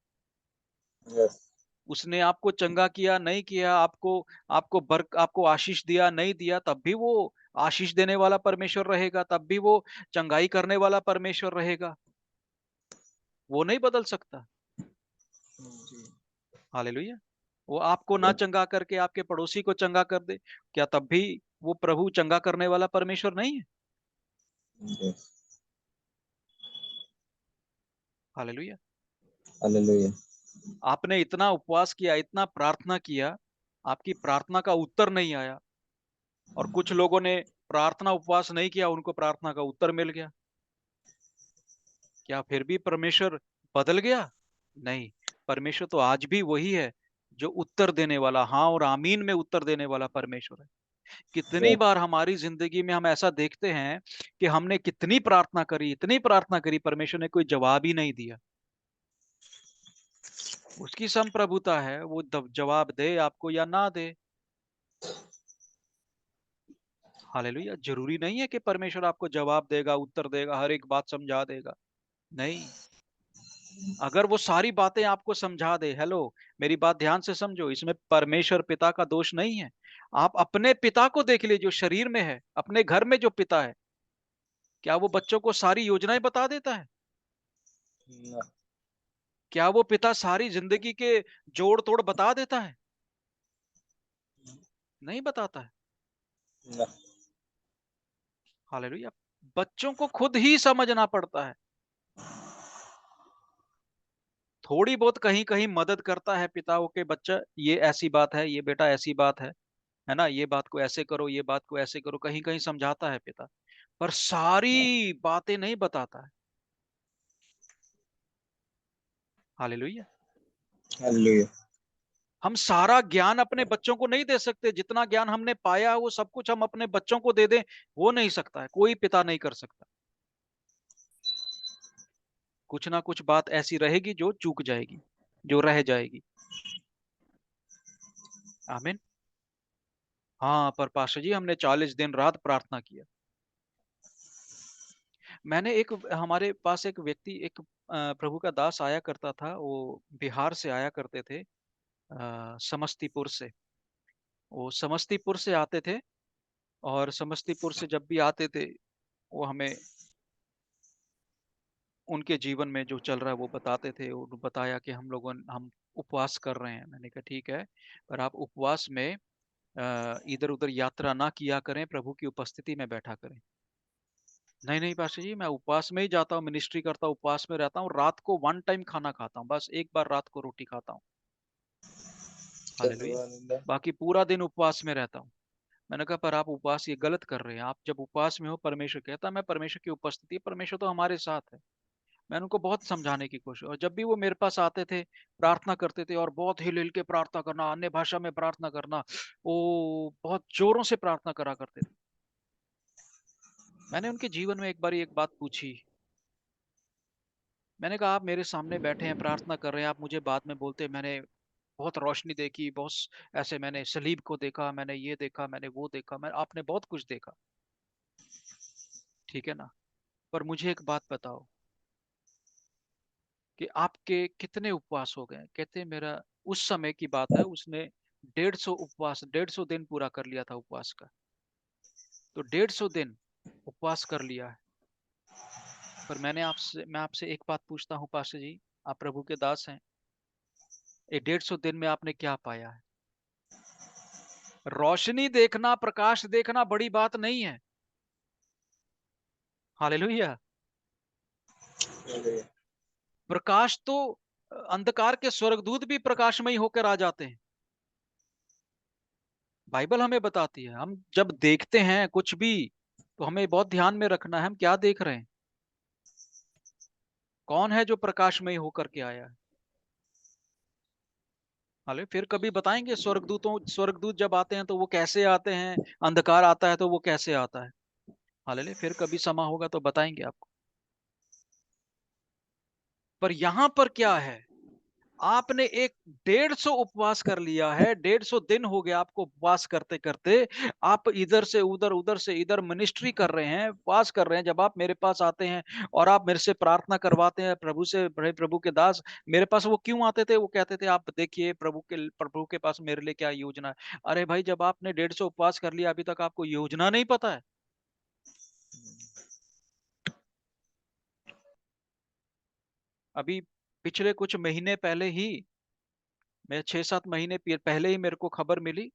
यस। उसने आपको चंगा किया, नहीं किया, आपको आशीष दिया, नहीं दिया, तब भी वो आशीष देने वाला परमेश्वर रहेगा, तब भी वो चंगाई करने वाला परमेश्वर रहेगा। वो नहीं बदल सकता। हालेलुया। वो आपको ना चंगा करके आपके पड़ोसी को चंगा कर दे, क्या तब भी वो प्रभु चंगा करने वाला परमेश्वर नहीं है? यस। हालेलुया। हालेलुया। आपने इतना उपवास किया, इतना प्रार्थना किया, आपकी प्रार्थना का उत्तर नहीं आया, और कुछ लोगों ने प्रार्थना उपवास नहीं किया, उनको प्रार्थना का उत्तर मिल गया। क्या फिर भी परमेश्वर बदल गया? नहीं। परमेश्वर तो आज भी वही है, जो उत्तर देने वाला, हाँ और आमीन में उत्तर देने वाला परमेश्वर है। कितनी बार हमारी जिंदगी में हम ऐसा देखते हैं कि हमने कितनी प्रार्थना करी, इतनी प्रार्थना करी, परमेश्वर ने कोई जवाब ही नहीं दिया। उसकी संप्रभुता है, वो जवाब दे आपको या ना दे। हालेलुया। जरूरी नहीं है कि परमेश्वर आपको जवाब देगा, उत्तर देगा, हर एक बात समझा देगा। नहीं। अगर वो सारी बातें आपको समझा दे, हेलो, मेरी बात ध्यान से समझो, इसमें परमेश्वर पिता का दोष नहीं है। आप अपने पिता को देख लीजिए जो शरीर में है, अपने घर में जो पिता है, क्या वो बच्चों को सारी योजनाएं बता देता है? न, क्या वो पिता सारी जिंदगी के जोड़ तोड़ बता देता है? नहीं बताता है। न, हालेलुया। बच्चों को खुद ही समझना पड़ता है। थोड़ी बहुत कहीं कहीं मदद करता है पिताओं के, बच्चा ये ऐसी बात है, ये बेटा ऐसी बात है ना, ये बात को ऐसे करो, ये बात को ऐसे करो, कहीं कहीं समझाता है पिता, पर सारी बातें नहीं बताता है। हालेलुया। हालेलुया। हम सारा ज्ञान अपने बच्चों को नहीं दे सकते, जितना ज्ञान हमने पाया है वो सब कुछ हम अपने बच्चों को दे दें, वो नहीं सकता है, कोई पिता नहीं कर सकता। कुछ ना कुछ बात ऐसी रहेगी जो चूक जाएगी, जो रह जाएगी। आमीन। हाँ, पर पास्टर जी हमने 40 दिन रात प्रार्थना किया। मैंने एक, हमारे पास एक व्यक्ति, एक प्रभु का दास आया करता था, वो बिहार से आया करते थे, समस्तीपुर से। वो समस्तीपुर से आते थे, और समस्तीपुर से जब भी आते थे, वो हमें उनके जीवन में जो चल रहा है वो बताते थे। उन्होंने बताया कि हम उपवास कर रहे हैं। मैंने कहा ठीक है, पर आप उपवास में इधर उधर यात्रा ना किया करें, प्रभु की उपस्थिति में बैठा करें। नहीं नहीं पास्टर जी, मैं उपवास में ही जाता हूँ, मिनिस्ट्री करता हूँ, उपवास में रहता हूँ, रात को वन टाइम खाना खाता हूँ, बस एक बार रात को रोटी खाता हूँ। हालेलुया। सर्वानंद। बाकी पूरा दिन उपवास में रहता हूँ। मैंने कहा पर आप उपवास ये गलत कर रहे हैं। आप जब उपवास में हो, परमेश्वर कहता, मैं परमेश्वर की उपस्थिति, परमेश्वर तो हमारे साथ है। मैंने उनको बहुत समझाने की कोशिश, और जब भी वो मेरे पास आते थे, प्रार्थना करते थे, और बहुत हिल हिल के प्रार्थना करना, अन्य भाषा में प्रार्थना करना, वो बहुत जोरों से प्रार्थना करा करते थे। मैंने उनके जीवन में एक बार एक बात पूछी। मैंने कहा आप मेरे सामने बैठे हैं, प्रार्थना कर रहे हैं, आप मुझे बाद में बोलते हैं मैंने बहुत रोशनी देखी, बहुत ऐसे, मैंने सलीब को देखा, मैंने ये देखा, मैंने वो देखा, मैं आपने बहुत कुछ देखा, ठीक है ना, पर मुझे एक बात बताओ कि आपके कितने उपवास हो गए? कहते हैं मेरा, उस समय की बात है, उसने 150 उपवास, 150 दिन पूरा कर लिया था उपवास का। तो 150 दिन उपवास कर लिया है। पर मैं आपसे एक बात पूछता हूँ पास्टर जी, आप प्रभु के दास हैं, ये 150 दिन में आपने क्या पाया है? रोशनी देखना, प्रकाश देखना बड़ी बात नहीं है। हालेलुया। हालेलुया। प्रकाश तो, अंधकार के स्वर्गदूत भी प्रकाशमय होकर आ जाते हैं। बाइबल हमें बताती है। हम जब देखते हैं कुछ भी, तो हमें बहुत ध्यान में रखना है हम क्या देख रहे हैं, कौन है जो प्रकाशमय होकर के आया है। हाले फिर कभी बताएंगे, स्वर्गदूत जब आते हैं तो वो कैसे आते हैं, अंधकार आता है तो वो कैसे आता है। हाले फिर कभी समा होगा तो बताएंगे आपको। पर यहां पर क्या है, आपने एक 150 उपवास कर लिया है, 150 दिन हो गया आपको उपवास करते करते। आप इधर से उधर, उधर से इधर मिनिस्ट्री कर रहे हैं, उपवास कर रहे हैं। जब आप मेरे पास आते हैं और आप मेरे से प्रार्थना करवाते हैं, प्रभु से, बड़े प्रभु के दास मेरे पास वो क्यों आते थे? वो कहते थे आप देखिए प्रभु के पास मेरे लिए क्या योजना है। अरे भाई, जब आपने 150 उपवास कर लिया, अभी तक आपको योजना नहीं पता है? अभी पिछले कुछ महीने पहले ही, मैं 6-7 महीने पहले ही मेरे को खबर मिली,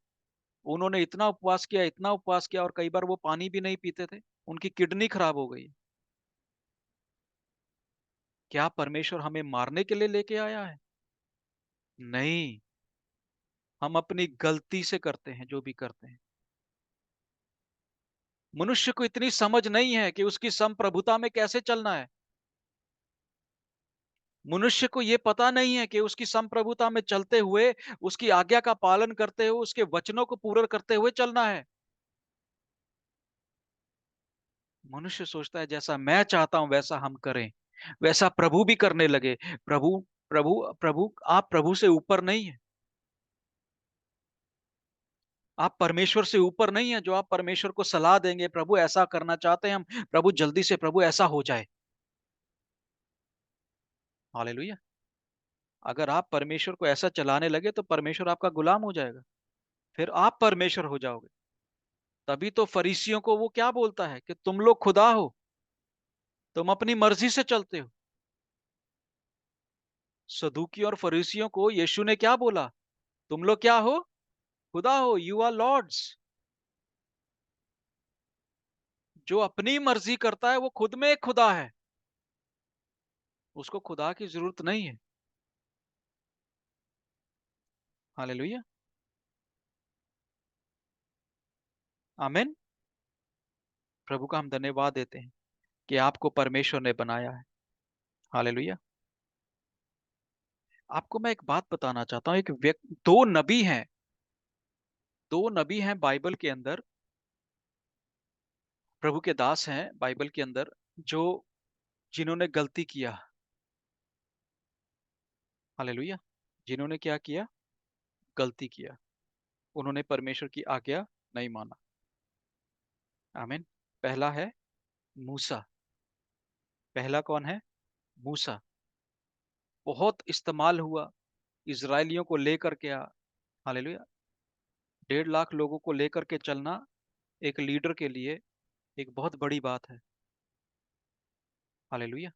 उन्होंने इतना उपवास किया, इतना उपवास किया, और कई बार वो पानी भी नहीं पीते थे, उनकी किडनी खराब हो गई। क्या परमेश्वर हमें मारने के लिए लेके आया है? नहीं। हम अपनी गलती से करते हैं जो भी करते हैं। मनुष्य को इतनी समझ नहीं है कि उसकी संप्रभुता में कैसे चलना है। मनुष्य को यह पता नहीं है कि उसकी संप्रभुता में चलते हुए, उसकी आज्ञा का पालन करते हुए, उसके वचनों को पूरा करते हुए चलना है। मनुष्य सोचता है जैसा मैं चाहता हूं वैसा हम करें, वैसा प्रभु भी करने लगे। प्रभु प्रभु प्रभु आप प्रभु से ऊपर नहीं है। आप परमेश्वर से ऊपर नहीं है, जो आप परमेश्वर को सलाह देंगे, प्रभु ऐसा करना चाहते हैं हम, प्रभु जल्दी से, प्रभु ऐसा हो जाए। हालेलुया। अगर आप परमेश्वर को ऐसा चलाने लगे तो परमेश्वर आपका गुलाम हो जाएगा, फिर आप परमेश्वर हो जाओगे। तभी तो फरीसियों को वो क्या बोलता है कि तुम लोग खुदा हो, तुम अपनी मर्जी से चलते हो। सदूकी और फरीसियों को यीशु ने क्या बोला? तुम लोग क्या हो? खुदा हो, यू आर लॉर्ड्स। जो अपनी मर्जी करता है वो खुद में एक खुदा है, उसको खुदा की जरूरत नहीं है। हालेलुया। आमीन। प्रभु का हम धन्यवाद देते हैं कि आपको परमेश्वर ने बनाया है। हालेलुया। आपको मैं एक बात बताना चाहता हूं। एक व्यक्ति, दो नबी हैं बाइबल के अंदर, प्रभु के दास हैं बाइबल के अंदर, जो जिन्होंने गलती किया। हालेलुया। जिन्होंने क्या किया? गलती किया। उन्होंने परमेश्वर की आज्ञा नहीं माना। आमीन। पहला है मूसा। पहला कौन है? मूसा। बहुत इस्तेमाल हुआ इजरायलियों को लेकर के। हालेलुया। 1.5 लाख लोगों को लेकर के चलना एक लीडर के लिए एक बहुत बड़ी बात है। हालेलुया।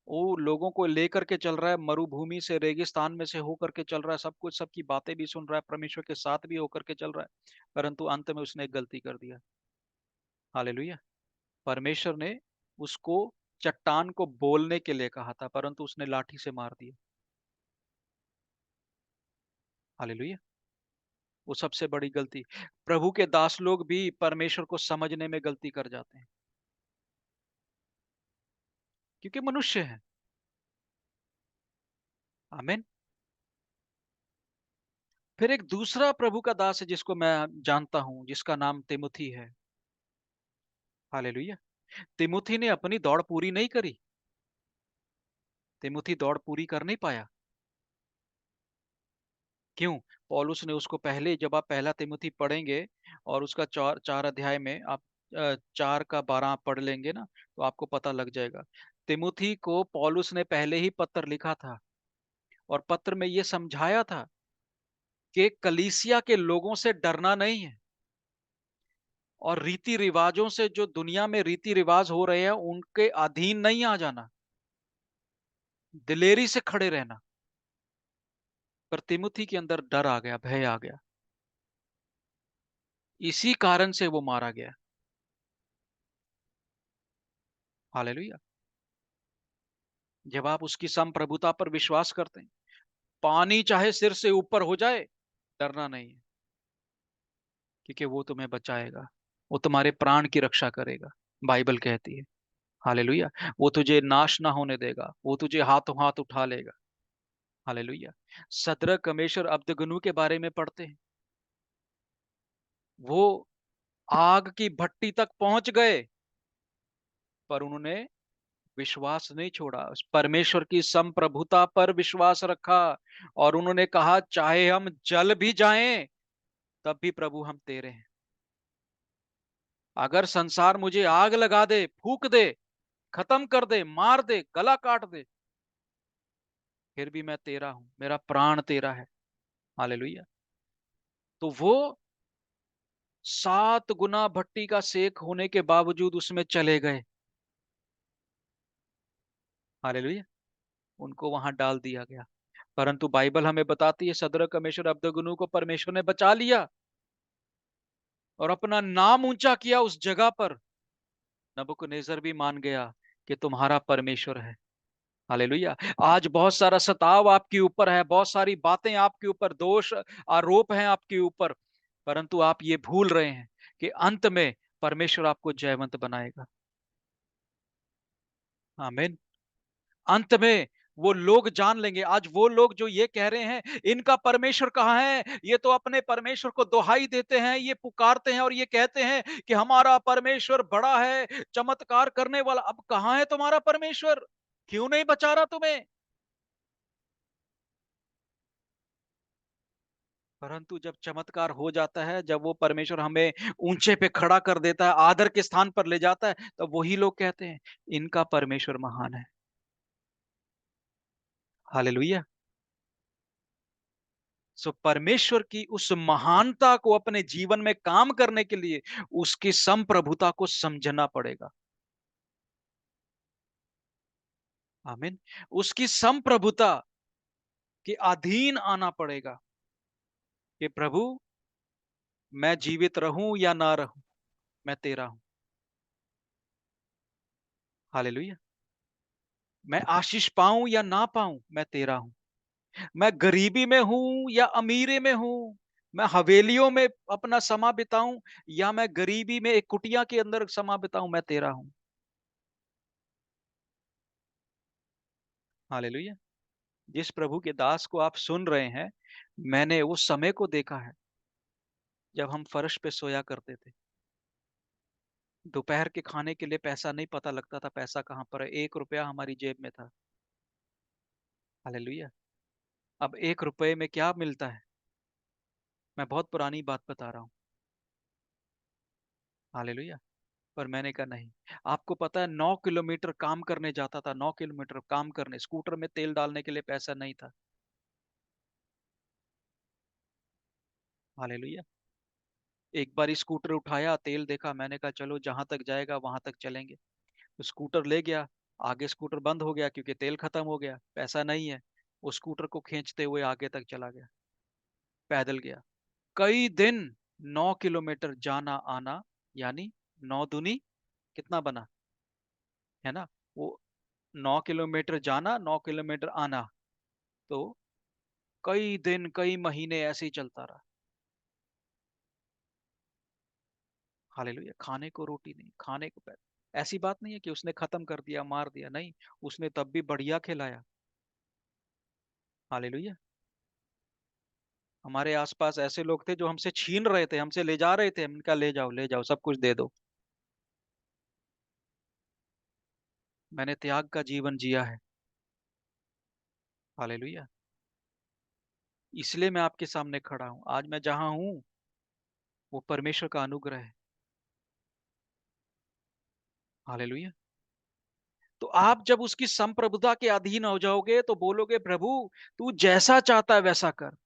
वो लोगों को लेकर के चल रहा है, मरुभूमि से, रेगिस्तान में से होकर के चल रहा है, सब कुछ, सबकी बातें भी सुन रहा है, परमेश्वर के साथ भी होकर के चल रहा है, परंतु अंत में उसने एक गलती कर दिया। हालेलुया। परमेश्वर ने उसको चट्टान को बोलने के लिए कहा था, परंतु उसने लाठी से मार दिया। हालेलुया। वो सबसे बड़ी गलती। प्रभु के दास लोग भी परमेश्वर को समझने में गलती कर जाते हैं, क्योंकि मनुष्य हैं। आमीन। फिर एक दूसरा प्रभु का दास है जिसको मैं जानता हूं, जिसका नाम तिमुथी है। हालेलुया। तिमुथी ने अपनी दौड़ पूरी नहीं करी। तिमुथी दौड़ पूरी कर नहीं पाया। क्यों? पौलुस ने उसको पहले, जब आप पहला तिमुथी पढ़ेंगे और उसका 4 अध्याय में आप 4 का 12 आप पढ़ लेंगे ना, तो आपको पता लग जाएगा। तिमुथी को पौलुस ने पहले ही पत्र लिखा था, और पत्र में यह समझाया था कि कलीसिया के लोगों से डरना नहीं है, और रीति रिवाजों से, जो दुनिया में रीति रिवाज हो रहे हैं, उनके अधीन नहीं आ जाना, दिलेरी से खड़े रहना। पर तिमुथी के अंदर डर आ गया, भय आ गया, इसी कारण से वो मारा गया। हालेलुया। जब आप उसकी संप्रभुता पर विश्वास करते हैं, पानी चाहे सिर से ऊपर हो जाए, डरना नहीं है, क्योंकि वो तुम्हें बचाएगा, वो तुम्हारे प्राण की रक्षा करेगा, बाइबल कहती है। हालेलुया। वो तुझे नाश ना होने देगा, वो तुझे हाथों हाथ उठा लेगा। हालेलुया। सद्रक मेशर अब्दगनू के बारे में पढ़ते हैं। वो आग की भट्टी तक पहुंच गए, पर उन्होंने विश्वास नहीं छोड़ा, उस परमेश्वर की संप्रभुता पर विश्वास रखा, और उन्होंने कहा चाहे हम जल भी जाएं, तब भी प्रभु हम तेरे हैं। अगर संसार मुझे आग लगा दे, फूक दे, खत्म कर दे, मार दे, गला काट दे, फिर भी मैं तेरा हूं, मेरा प्राण तेरा है। हालेलुया। तो वो 7 गुना भट्टी का सेक होने के बावजूद उसमें चले गए। हालेलुया। उनको वहां डाल दिया गया, परंतु बाइबल हमें बताती है सदरक मेशर अब्दगनू को परमेश्वर ने बचा लिया और अपना नाम ऊंचा किया उस जगह पर। नबूकदनेस्सर भी मान गया कि तुम्हारा परमेश्वर है। हालेलुया। आज बहुत सारा सताव आपके ऊपर है, बहुत सारी बातें आपके ऊपर, दोष आरोप हैं आपके ऊपर, परंतु आप ये भूल रहे हैं कि अंत में परमेश्वर आपको जयवंत बनाएगा। आमीन। अंत में वो लोग जान लेंगे। आज वो लोग जो ये कह रहे हैं इनका परमेश्वर कहाँ है, ये तो अपने परमेश्वर को दुहाई देते हैं, ये पुकारते हैं और ये कहते हैं कि हमारा परमेश्वर बड़ा है, चमत्कार करने वाला। अब कहाँ है तुम्हारा परमेश्वर? क्यों नहीं बचा रहा तुम्हें? परंतु जब चमत्कार हो जाता है, जब वो परमेश्वर हमें ऊंचे पे खड़ा कर देता है, आदर के स्थान पर ले जाता है, तो वही लोग कहते हैं इनका परमेश्वर महान है। हालेलुया। सो परमेश्वर की उस महानता को अपने जीवन में काम करने के लिए उसकी संप्रभुता को समझना पड़ेगा। आमीन। उसकी संप्रभुता के अधीन आना पड़ेगा कि प्रभु, मैं जीवित रहूं या ना रहूं, मैं तेरा हूं। हालेलुया। मैं आशीष पाऊं या ना पाऊं, मैं तेरा हूं। मैं गरीबी में हूं या अमीरी में हूं, मैं हवेलियों में अपना समा बिताऊं या मैं गरीबी में एक कुटिया के अंदर समा बिताऊं, मैं तेरा हूं। हालेलुया। जिस प्रभु के दास को आप सुन रहे हैं, मैंने उस समय को देखा है जब हम फर्श पे सोया करते थे। दोपहर के खाने के लिए पैसा नहीं पता लगता था, पैसा कहाँ पर है। 1 रुपया हमारी जेब में था। हालेलुया। अब 1 रुपए में क्या मिलता है? मैं बहुत पुरानी बात बता रहा हूँ। हालेलुया। पर मैंने कहा नहीं। आपको पता है 9 किलोमीटर काम करने जाता था, 9 किलोमीटर काम करने, स्कूटर में तेल डालने के लिए पैसा नहीं था। हालेलुया। एक बार स्कूटर उठाया, तेल देखा, मैंने कहा चलो जहां तक जाएगा वहां तक चलेंगे। तो स्कूटर ले गया, आगे स्कूटर बंद हो गया क्योंकि तेल खत्म हो गया, पैसा नहीं है। उस स्कूटर को खींचते हुए आगे तक चला गया, पैदल गया। कई दिन 9 किलोमीटर जाना आना, यानी 9 दूनी कितना बना, है ना? वो 9 किलोमीटर जाना, 9 किलोमीटर आना, तो कई दिन कई महीने ऐसे ही चलता रहा। हालेलुया। खाने को रोटी नहीं, खाने को पैसा। ऐसी बात नहीं है कि उसने खत्म कर दिया, मार दिया, नहीं। उसने तब भी बढ़िया खिलाया। हालेलुया। हमारे आसपास ऐसे लोग थे जो हमसे छीन रहे थे, हमसे ले जा रहे थे, हमने कहा ले जाओ, सब कुछ दे दो। मैंने त्याग का जीवन जिया है। हालेलुया। इसलिए मैं आपके सामने खड़ा हूं। आज मैं जहां हूं वो परमेश्वर का अनुग्रह है। हालेलुया। तो आप जब उसकी संप्रभुता के अधीन हो जाओगे तो बोलोगे प्रभु, तू जैसा चाहता है वैसा कर।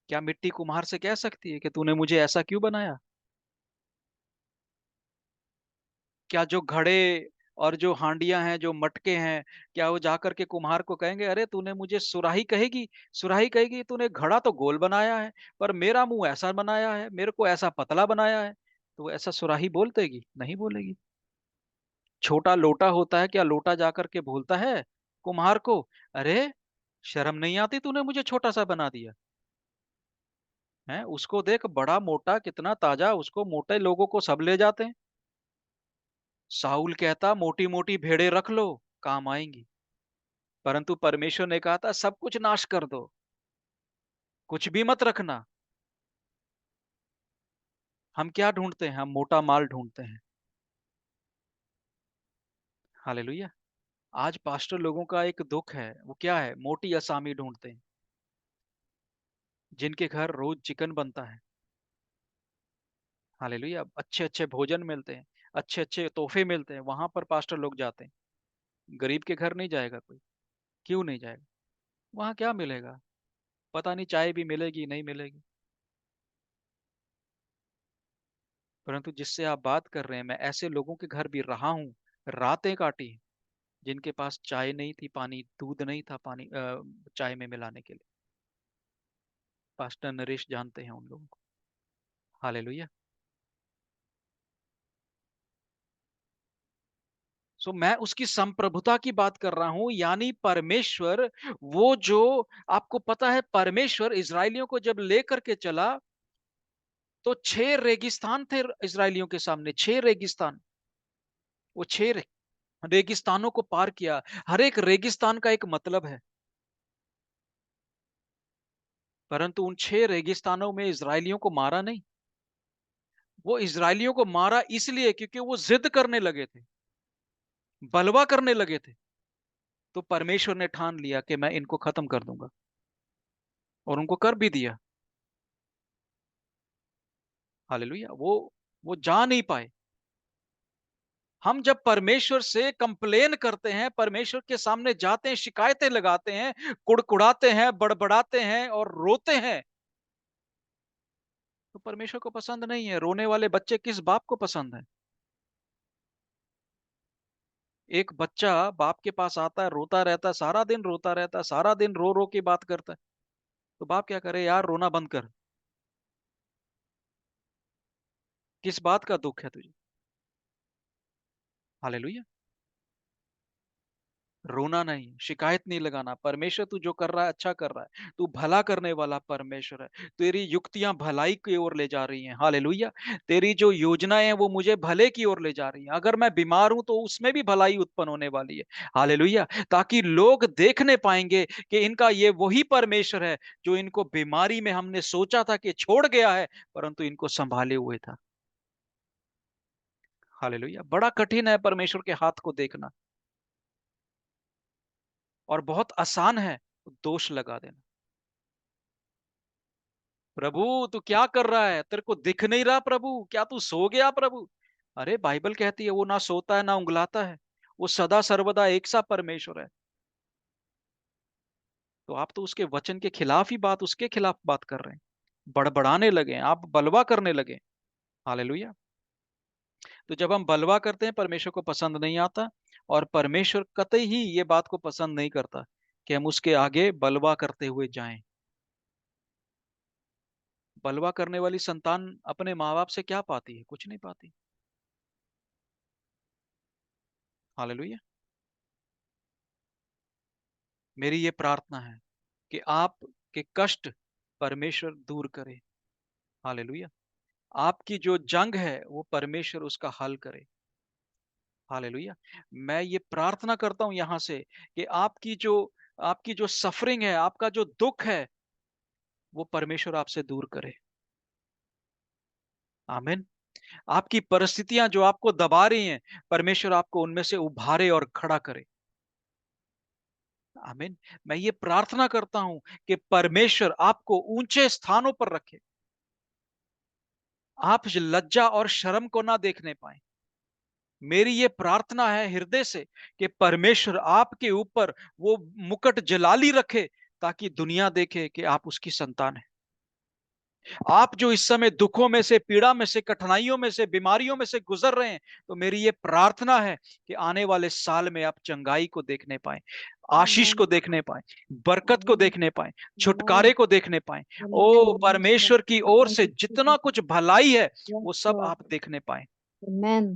क्या मिट्टी कुम्हार से कह सकती है कि तूने मुझे ऐसा क्यों बनाया? क्या जो घड़े और जो हांडियां हैं, जो मटके हैं, क्या वो जाकर के कुम्हार को कहेंगे अरे तूने मुझे सुराही कहेगी, सुराही कहेगी तूने घड़ा तो गोल बनाया है, पर मेरा मुंह ऐसा बनाया है, मेरे को ऐसा पतला बनाया है। तो वो ऐसा सुराही बोल देगी? नहीं बोलेगी। छोटा लोटा होता है, क्या लोटा जाकर के बोलता है कुम्हार को अरे शर्म नहीं आती, तूने मुझे छोटा सा बना दिया है? उसको देख बड़ा मोटा, कितना ताजा, उसको मोटे लोगों को सब ले जाते हैं। साउल कहता मोटी मोटी भेड़ें रख लो, काम आएंगी। परंतु परमेश्वर ने कहा था सब कुछ नाश कर दो, कुछ भी मत रखना। हम क्या ढूंढते हैं? हम मोटा माल ढूंढते हैं। हालेलुया। आज पास्टर लोगों का एक दुख है, वो क्या है? मोटी असामी ढूंढते हैं, जिनके घर रोज चिकन बनता है। हालेलुया। अच्छे अच्छे भोजन मिलते हैं, अच्छे अच्छे तोहफे मिलते हैं, वहां पर पास्टर लोग जाते हैं। गरीब के घर नहीं जाएगा कोई। क्यों नहीं जाएगा? वहां क्या मिलेगा? पता नहीं, चाय भी मिलेगी नहीं मिलेगी। परंतु जिससे आप बात कर रहे हैं, मैं ऐसे लोगों के घर भी रहा हूं, रातें काटी, जिनके पास चाय नहीं थी, पानी, दूध नहीं था पानी चाय में मिलाने के लिए। पास्टर नरेश जानते हैं उन लोगों को। हालेलुया। सो मैं उसकी संप्रभुता की बात कर रहा हूं, यानी परमेश्वर, वो जो, आपको पता है परमेश्वर इजरायलियों को जब लेकर के चला तो 6 रेगिस्तान थे इजरायलियों के सामने, 6 रेगिस्तान। वो 6 रेगिस्तानों को पार किया। हर एक रेगिस्तान का एक मतलब है। परंतु उन 6 रेगिस्तानों में इजरायलियों को मारा नहीं। वो इजरायलियों को मारा इसलिए क्योंकि वो जिद करने लगे थे, बलवा करने लगे थे। तो परमेश्वर ने ठान लिया कि मैं इनको खत्म कर दूंगा, और उनको कर भी दिया। हालेलुया। वो जा नहीं पाए। हम जब परमेश्वर से कंप्लेन करते हैं, परमेश्वर के सामने जाते हैं, शिकायतें लगाते हैं, कुड़कुड़ाते हैं, बड़बड़ाते हैं और रोते हैं, तो परमेश्वर को पसंद नहीं है। रोने वाले बच्चे किस बाप को पसंद है? एक बच्चा बाप के पास आता है, रोता रहता है, सारा दिन रोता रहता है, सारा दिन रो रो के बात करता है, तो बाप क्या करे? यार रोना बंद कर। किस बात का दुख है तुझे? हालेलुया। रोना नहीं, शिकायत नहीं लगाना। परमेश्वर तू जो कर रहा है अच्छा कर रहा है, तू भला करने वाला परमेश्वर है। तेरी युक्तियां भलाई की ओर ले जा रही हैं। हालेलुया। तेरी जो योजनाएं हैं वो मुझे भले की ओर ले जा रही हैं। अगर मैं बीमार हूं तो उसमें भी भलाई उत्पन्न होने वाली है। हालेलुया। ताकि लोग देखने पाएंगे कि इनका ये वही परमेश्वर है जो इनको बीमारी में हमने सोचा था कि छोड़ गया है, परंतु इनको संभाले हुए था। हालेलुया। बड़ा कठिन है परमेश्वर के हाथ को देखना, और बहुत आसान है दोष लगा देना। प्रभु तू क्या कर रहा है? तेरे को दिख नहीं रहा प्रभु? क्या तू सो गया प्रभु? अरे बाइबल कहती है वो ना सोता है ना उंगलाता है, वो सदा सर्वदा एक सा परमेश्वर है। तो आप तो उसके वचन के खिलाफ ही बात, उसके खिलाफ बात कर रहे हैं, बड़बड़ाने लगे हैं, आप बलवा करने लगे। हालेलुया। तो जब हम बलवा करते हैं परमेश्वर को पसंद नहीं आता, और परमेश्वर कतई ही ये बात को पसंद नहीं करता कि हम उसके आगे बलवा करते हुए जाएं। बलवा करने वाली संतान अपने माँ बाप से क्या पाती है? कुछ नहीं पाती। हालेलुया। मेरी ये प्रार्थना है कि आप के कष्ट परमेश्वर दूर करे। हालेलुया। आपकी जो जंग है वो परमेश्वर उसका हल करे। हालेलुया। मैं ये प्रार्थना करता हूं यहां से कि आपकी जो सफरिंग है, आपका जो दुख है, वो परमेश्वर आपसे दूर करे। आमीन। आपकी परिस्थितियां जो आपको दबा रही हैं, परमेश्वर आपको उनमें से उभारे और खड़ा करे। आमीन। मैं ये प्रार्थना करता हूं कि परमेश्वर आपको ऊंचे स्थानों पर रखे, आप लज्जा और शर्म को ना देखने पाए। मेरी ये प्रार्थना है हृदय से कि परमेश्वर आपके ऊपर वो मुकुट जलाली रखे, ताकि दुनिया देखे कि आप उसकी संतान है। आप जो इस समय दुखों में से, पीड़ा में से, कठिनाइयों में से, बीमारियों में से गुजर रहे हैं, तो मेरी ये प्रार्थना है कि आने वाले साल में आप चंगाई को देखने पाए, आशीष को Amen. देखने पाए, बरकत को Amen. देखने पाए, Amen. छुटकारे को देखने पाए। ओ Hallelujah. Yes, Lord. परमेश्वर की ओर Thank से you, जितना Jesus. कुछ भलाई है Yes, वो सब Lord. आप देखने पाए। Amen.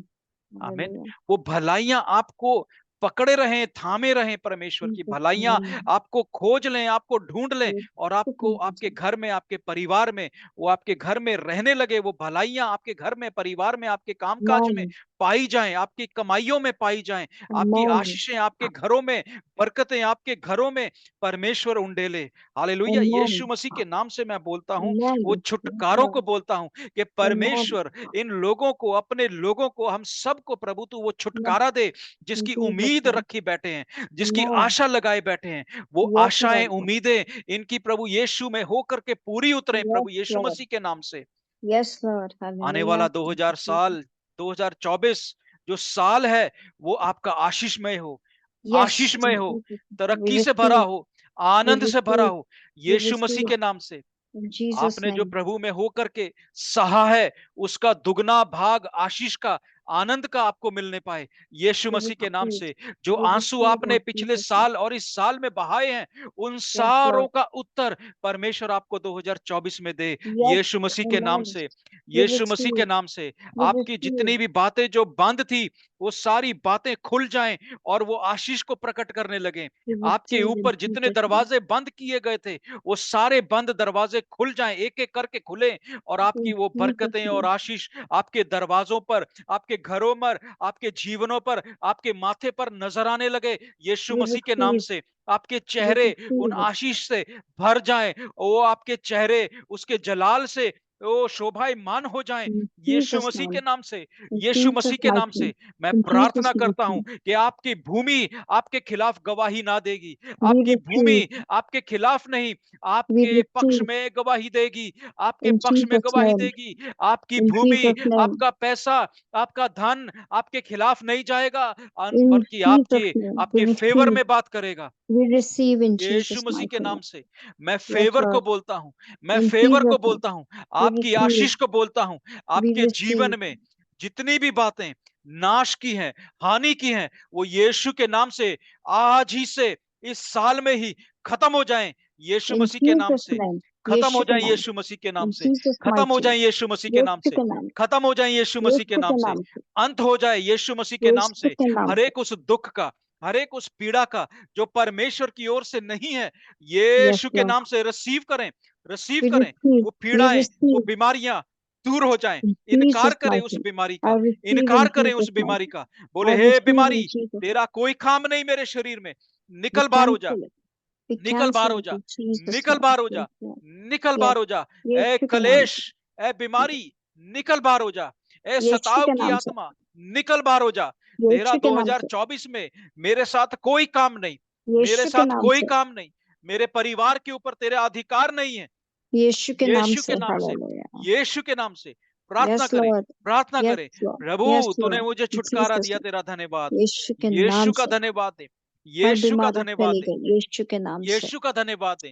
आमीन। Hallelujah. वो भलाइयां आपको पकड़े रहें, थामे रहें। परमेश्वर की Jesus' भलाइयां name. आपको खोज लें, आपको ढूंढ लें, Yes, और आपको आपके Jesus. घर में, आपके परिवार में, वो आपके घर में रहने लगे। वो भलाइयां आपके घर में, परिवार में, आपके कामकाज में Amen. पाई जाएं, आपकी कमाइयों में पाई जाएं, आपकी Amen. आशीषें आपके घरों में, बरकतें आपके घरों में परमेश्वर उंडेले। हालेलुया। यीशु Amen. मसीह के नाम से मैं बोलता हूं, वो Amen. Yes, छुटकारों को Lord. बोलता हूं कि Amen. परमेश्वर इन लोगों को, अपने लोगों को, हम सबको प्रभु तू वो Yes, छुटकारा दे, in जिसकी Jesus' उम्मीद name. रखी बैठे हैं, जिसकी Amen. आशा लगाए बैठे हैं। वो Yes, आशाएं, Lord. उम्मीदें इनकी प्रभु यीशु में होकर के पूरी उतरे, Yes, प्रभु यीशु Lord. मसीह के नाम से। Yes, Lord. आने वाला Hallelujah. Thank you, 2000 Jesus. साल, 2024 जो साल है, वो आपका आशीषमय हो, Yes, आशीषमय in हो, Jesus' name. We तरक्की से भरा receive. हो, We आनंद से भरा receive. हो, We यीशु मसीह receive. के नाम से। In Jesus' आपने जो name. प्रभु में होकर के सहा है, उसका दुगना भाग आशीष का, आनंद का आपको मिलने पाए, यीशु We मसीह के नाम receive. से। जो We आंसू receive आपने in पिछले Jesus' name. साल और इस साल में बहाए हैं, उन Yes, सारों Lord. का उत्तर परमेश्वर आपको 2024 में दे, Yes, यीशु मसीह के नाम amen. से। We Yeshu Masih receive. के नाम से We आपकी receive. जितनी भी बातें जो बंद थी, वो सारी बातें खुल जाएं और वो आशीष को प्रकट करने लगे। We आपके receive in ऊपर जितने Jesus' name. दरवाजे बंद किए गए थे वो सारे बंद दरवाजे खुल जाएं, एक एक करके खुले, और आपकी In वो Jesus' बरकतें और name. आशीष आपके दरवाजों पर, आपके घरों पर, आपके जीवनों पर, आपके माथे पर नजर आने लगे यीशु We मसीह के नाम receive. से। आपके We चेहरे उन receive it. आशीष से भर जाएं, वो आपके चेहरे उसके जलाल से वो शोभायमान हो जाएं In यीशु Jesus' मसीह के name. नाम से। In यीशु मसीह Jesus' के mighty नाम name. से मैं In Jesus' प्रार्थना mighty करता हूं name. कि आपकी भूमि आपके खिलाफ गवाही ना देगी, We आपकी receive. भूमि आपके खिलाफ नहीं, We आपके पक्ष receive. में गवाही देगी, आपके In पक्ष में Jesus' गवाही name. देगी। आपकी In भूमि, Jesus' name. आपका पैसा, आपका धन आपके खिलाफ नहीं जाएगा, In बल्कि Jesus' आपके name. We आपके फेवर receive. में बात करेगा We receive in Yeshu Jesus' मसीह के mighty नाम name. से। मैं Yes, फेवर को Lord. बोलता हूं, मैं In फेवर को Jesus' name. बोलता हूं, We आपकी receive. आशीष को बोलता हूं। We आपके receive. जीवन में जितनी भी बातें नाश की हैं, हानि की हैं, वो यीशु के नाम से आज ही से, इस साल में ही खत्म हो जाएं यीशु In मसीह के नाम Jesus' से। name. खत्म हो यीशु के जाएं नाम यीशु से. मसीह के नाम In से। Jesus' खत्म हो mighty जाएं name. यीशु मसीह के नाम यीशु से। के नाम से. खत्म हो जाएं यीशु मसीह के यीशु नाम के से। नाम से. अंत हो जाए यीशु मसीह के नाम यीशु से। के नाम हर से. एक उस दुख का, हर एक उस पीड़ा का जो परमेश्वर की ओर से नहीं है, Yes, यीशु के Lord. नाम से रिसीव करें, रिसीव We करें। receive. वो We पीड़ाएं, वो receive. बीमारियां दूर हो जाएं। In इनकार Jesus' करें mighty उस name. बीमारी I का, receive इनकार in करें उस Jesus' mighty बीमारी name. का। I बोले हे receive in बीमारी, Jesus' name. तेरा कोई काम नहीं मेरे शरीर में, We निकल बाहर हो जा, cancel it. We निकल बाहर cancel हो it जा, in Jesus' निकल name. बाहर हो जा, Yes, Lord. निकल Yes. बाहर हो जा। ए यीशु के नाम कलेश, से. ए बीमारी, निकल बाहर हो जा। ए यीशु सताव के की नाम से. आत्मा, निकल बाहर हो जा। तेरा यीशु के नाम से. 2024 में मेरे साथ कोई काम नहीं, मेरे यीशु के साथ नाम कोई से. काम नहीं, मेरे परिवार के ऊपर तेरे अधिकार नहीं है। यीशु के नाम यीशु से. के नाम से, हालेलुया. यीशु के नाम से प्रार्थना Yes, करें, Lord. प्रार्थना Yes, करें। Lord. Yes, प्रभु तूने Lord. मुझे In छुटकारा Jesus' दिया, name. तेरा धन्यवाद। यीशु के नाम यीशु का से. धन्यवाद है, हर यीशु का बीमारी धन्यवाद चली है, गई यीशु के नाम से. यीशु का धन्यवाद है,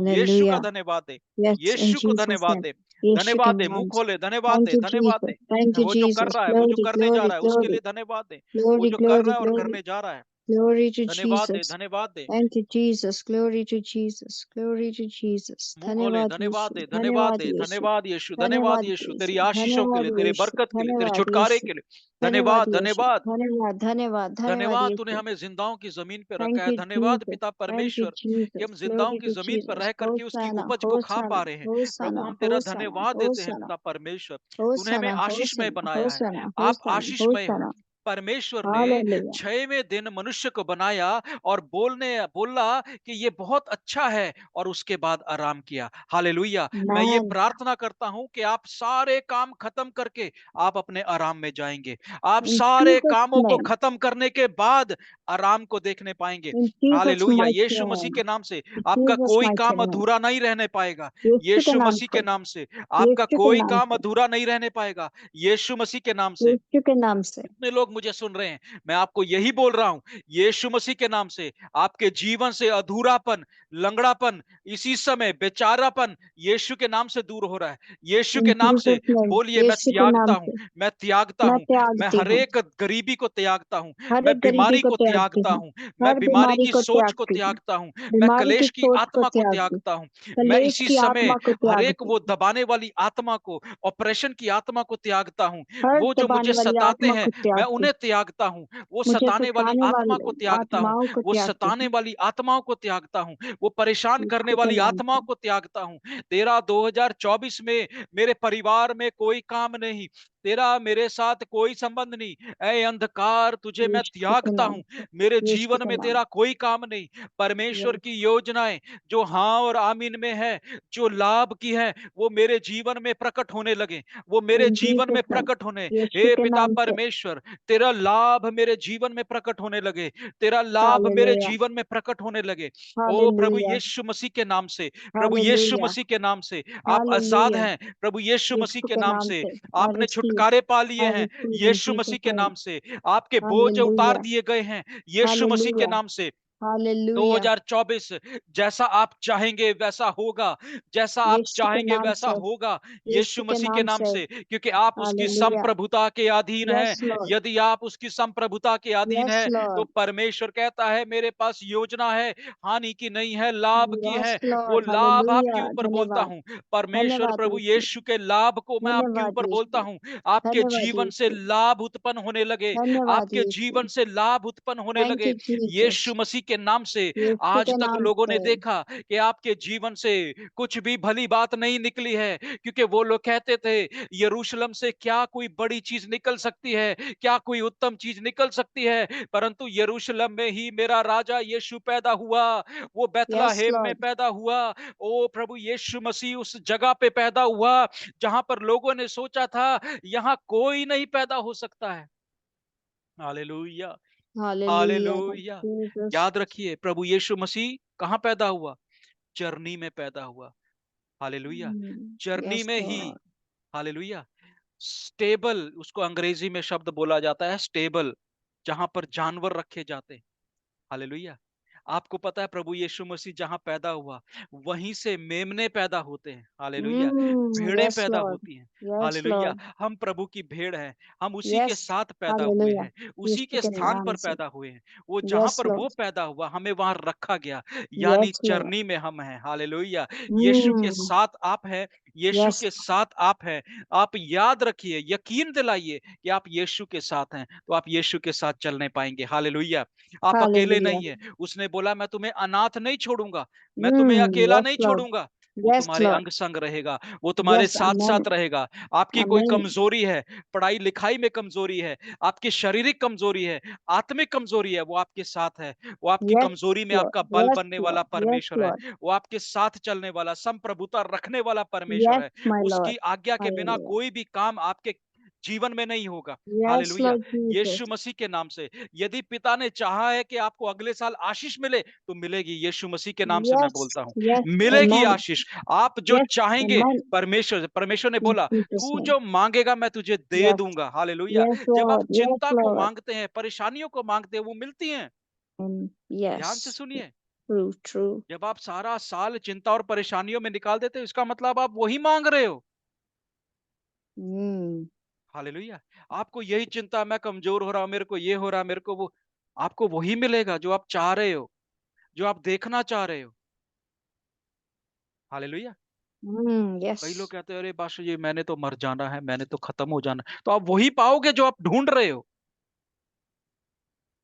यीशु का Hallelujah. धन्यवाद है, Yes, in यीशु को Jesus' धन्यवाद name. है। यीशु के धन्यवाद है, मुंह नाम से. खोले, धन्यवाद Thank है, you, धन्यवाद Jesus. है। Thank you, वो जो कर Jesus. रहा है, वो जो Glory, करने जा glory, रहा है, उसके glory. लिए धन्यवाद है। वो Glory, जो कर glory, रहा है और glory. करने जा रहा है, Glory to धन्यवाद है, Jesus. धन्यवाद है। Thank you, Jesus. Glory to Jesus. Glory to Jesus. मुंह खोले, धन्यवाद धन्यवाद यीशु. है, धन्यवाद धन्यवाद है, यीशु. धन्यवाद यीशु, धन्यवाद धन्यवाद यीशु, तेरी यीशु. आशीषों के लिए, धन्यवाद तेरे यीशु. बरकत के लिए, तेरे धन्यवाद छुटकारे यीशु. के लिए धन्यवाद धन्यवाद, यीशु. धन्यवाद। धन्यवाद धन्यवाद धन्यवाद धन्यवाद तूने यीशु. हमें जिंदाओं की जमीन पे रखा Thank है। you, धन्यवाद Jesus. पिता Thank you, परमेश्वर कि Jesus. हम जिंदाओं Glory की to जमीन पर Jesus. रह करके उसकी Hosanna, उपज को खा पा Hosanna, रहे हैं। प्रभु Hosanna, हम तेरा Hosanna, धन्यवाद देते हैं Hosanna, पिता परमेश्वर, तूने हमें Hosanna, आशीषमय Hosanna, बनाया है। Hosanna, आप Hosanna, आशीषमय हो। Hosanna. परमेश्वर ने Hallelujah. 6वें दिन मनुष्य को बनाया और बोला कि ये बहुत अच्छा है, और उसके बाद आराम किया। हालेलुया। मैं ये Man, प्रार्थना करता हूं कि आप सारे काम खत्म करके आप अपने आराम में जाएंगे। आप in सारे Jesus' कामों को name, खत्म करने के बाद आराम को देखने पाएंगे। in Jesus' hallelujah. mighty यीशु मसीह name, के नाम से in आपका Jesus' कोई mighty काम name. अधूरा नहीं रहने पाएगा। यीशु के यीशु नाम मसीह से, के नाम से आपका यीशु के कोई नाम काम से, अधूरा नहीं रहने पाएगा। यीशु मसीह के नाम से। यीशु के नाम से. कितने लोग मुझे सुन रहे हैं, मैं आपको यही बोल रहा हूं, यीशु मसीह के नाम से आपके जीवन से अधूरापन, लंगड़ापन, इसी समय बेचारापन यीशु के नाम से दूर हो रहा है। यीशु In के नाम से Jesus' name, बोलिए, मैं यीशु के त्यागता नाम हूं, से, मैं त्यागता मैं हूं, मैं त्यागती हर हूँ. एक गरीबी को त्यागता हूं, हर मैं एक गरीबी बीमारी को को त्यागती त्यागता हूँ. हूं, मैं हर बीमारी बीमारी की को सोच को त्यागती हूँ. त्यागता हूं, मैं बीमारी की कलेश की सोच को आत्मा को त्यागती, त्यागता हूं। मैं कलेश इसी की समय आत्मा को हर एक त्यागती, वो दबाने वाली आत्मा को, ऑपरेशन की आत्मा को त्यागता हूं। हर वो जो मुझे दबाने वाली सताते आत्मा हैं को मैं त्यागती, उन्हें त्यागता हूं। वो मुझे सताने वाली सताने आत्मा वाली को त्यागता हूं, आत्माओं को वो त्यागती सताने हूँ. वाली आत्माओं को त्यागता हूं, वो परेशान करने यीशु के वाली नाम आत्माओं से, को त्यागता हूं। तेरा 2024 में मेरे परिवार में कोई काम नहीं, तेरा मेरे साथ कोई संबंध नहीं। ऐ अंधकार, तुझे मैं यीशु के त्यागता नाम हूं। से, मेरे यीशु जीवन के में नाम तेरा कोई काम नहीं। से. परमेश्वर Yes. की योजनाएं जो हाँ और आमीन में है, जो लाभ की है, वो मेरे जीवन में प्रकट होने लगे, वो मेरे In जीवन में Jesus' name, प्रकट होने। यीशु हे के पिता नाम से. परमेश्वर, तेरा लाभ मेरे जीवन में प्रकट होने लगे, तेरा लाभ मेरे Hallelujah, जीवन में प्रकट होने लगे। ओ प्रभु hallelujah, यीशु मसीह के नाम से, प्रभु यीशु hallelujah, मसीह के नाम से आप आजाद hallelujah. हैं। प्रभु यीशु मसीह यीशु के के नाम नाम से से. आपने छुटकारे पा लिए हैं। In यीशु Jesus' मसीह के name. नाम से आपके बोझ उतार Hallelujah, दिए गए हैं। यीशु मसीह के hallelujah, नाम से Hallelujah. 2024 जैसा आप चाहेंगे वैसा होगा, जैसा आप यीशु के चाहेंगे नाम वैसा से, होगा, यीशु यीशु के मसीह के नाम नाम से। से, क्योंकि आप उसकी हालेलुया। संप्रभुता के अधीन हैं। यस लॉर्ड, यदि आप उसकी संप्रभुता के अधीन यस है तो लॉर्ड, परमेश्वर कहता है मेरे पास योजना है, हानि की नहीं है, लाभ की यस है। वो लॉर्ड। लाभ हालेलुया। आपके ऊपर बोलता धन्यवाद, हूं, परमेश्वर धन्यवाद प्रभु यीशु, यीशु के लाभ को मैं आपके धन्यवाद ऊपर बोलता यीशु, हूं। आपके धन्यवाद जीवन से यीशु, लाभ उत्पन्न होने लगे, धन्यवाद आपके यीशु। जीवन से लाभ उत्पन्न होने थैंक लगे यू जीसस। यीशु मसीह के नाम से। यीशु आज के तक नाम लोगों ने से। देखा कि आपके जीवन से कुछ भी भली बात नहीं निकली है, क्योंकि वो लोग कहते थे यरूशलेम से क्या कोई बड़ी चीज निकल सकती है, क्या कोई उत्तम चीज निकल सकती है, परंतु यरूशलेम में ही मेरा राजा यीशु पैदा हुआ, वो यस बेथलेहेम में लॉर्ड। पैदा हुआ। ओ प्रभु यीशु मसीह उस जगह पे पैदा हुआ जहां पर लोगों ने सोचा था यहां कोई नहीं पैदा हो सकता है। Hallelujah, hallelujah hallelujah. जीसस। याद रखिए प्रभु यीशु मसीह कहां पैदा हुआ? चरनी में पैदा हुआ। हालेलुया, चरनी यस में ही। लॉर्ड। हालेलुया। स्टेबल उसको अंग्रेजी में शब्द बोला जाता है, स्टेबल, जहां पर जानवर रखे जाते हैं। हालेलुया। आपको पता है प्रभु यीशु मसीह जहां पैदा हुआ वहीं से मेमने पैदा होते हैं। हालेलुया। भेड़ें यस पैदा लॉर्ड, होती हैं। Yes hallelujah. लॉर्ड, हम प्रभु की भेड़ हैं, हम उसी के यस। साथ पैदा हुए हालेलुया। हैं, उसी यीशु के के स्थान नाम पर से। पैदा हुए हैं। वो जहां यस पर वो लॉर्ड, पैदा हुआ हमें वहां रखा गया, यानी यस लॉर्ड। चरनी में हम हैं। हालेलुया। यीशु के साथ आप हैं, यीशु यस। के साथ आप हैं। आप याद रखिए, यकीन दिलाइए कि आप यीशु के साथ हैं तो आप यीशु के साथ चलने पाएंगे। हालेलुया। आप अकेले हालेलुया। नहीं है। उसने बोला मैं तुम्हें अनाथ नहीं छोड़ूंगा, मैं तुम्हें अकेला यस नहीं लॉर्ड, छोड़ूंगा। वो यस तुम्हारे लॉर्ड। अंग संग रहेगा, वो तुम्हारे यस। साथ आमेन, साथ रहेगा। आपकी कोई आमेन। कमजोरी है, पढ़ाई लिखाई में कमजोरी है, आपकी शारीरिक कमजोरी है, आत्मिक कमजोरी है, वो आपके साथ है। वो आपकी यस कमजोरी में लॉर्ड, आपका बल यस बनने वाला लॉर्ड, यस परमेश्वर है। लॉर्ड। वो आपके साथ चलने वाला, संप्रभुता रखने वाला परमेश्वर यस है। My Lord. उसकी आज्ञा के बिना हालेलुया। कोई भी काम आपके जीवन में नहीं होगा। Yes hallelujah. Lord Jesus. Yeshu Masih के नाम से यदि पिता ने चाहा है कि आपको अगले साल आशीष मिले तो मिलेगी। यीशु मसीह के नाम से मैं यस, बोलता हूं, यस। मिलेगी आमेन, आशीष। आप जो यस। चाहेंगे, आमेन। परमेश्वर परमेश्वर ने इन बोला जीसस तू नेम। जो मांगेगा मैं तुझे दे यस, दूंगा। हालेलुया। यस जब आप लॉर्ड, यस चिंता को लॉर्ड। मांगते हैं, परेशानियों को मांगते हैं, वो मिलती हैं। यस। ध्यान से सुनिए, ट्रू, ट्रू। जब आप सारा साल चिंता और परेशानियों में निकाल देते हो इसका मतलब आप वही मांग रहे हो। हम्म। हालेलुया। आपको यही चिंता, मैं कमजोर हो रहा हूं, मेरे को ये हो रहा है, मेरे को वो, आपको वही मिलेगा जो आप चाह रहे हो, जो आप देखना चाह रहे हो। हालेलुया। यस। कई लोग कहते हैं अरे पास्टर जी मैंने तो मर जाना है, मैंने तो खत्म हो जाना है, तो आप वही पाओगे जो आप ढूंढ रहे हो।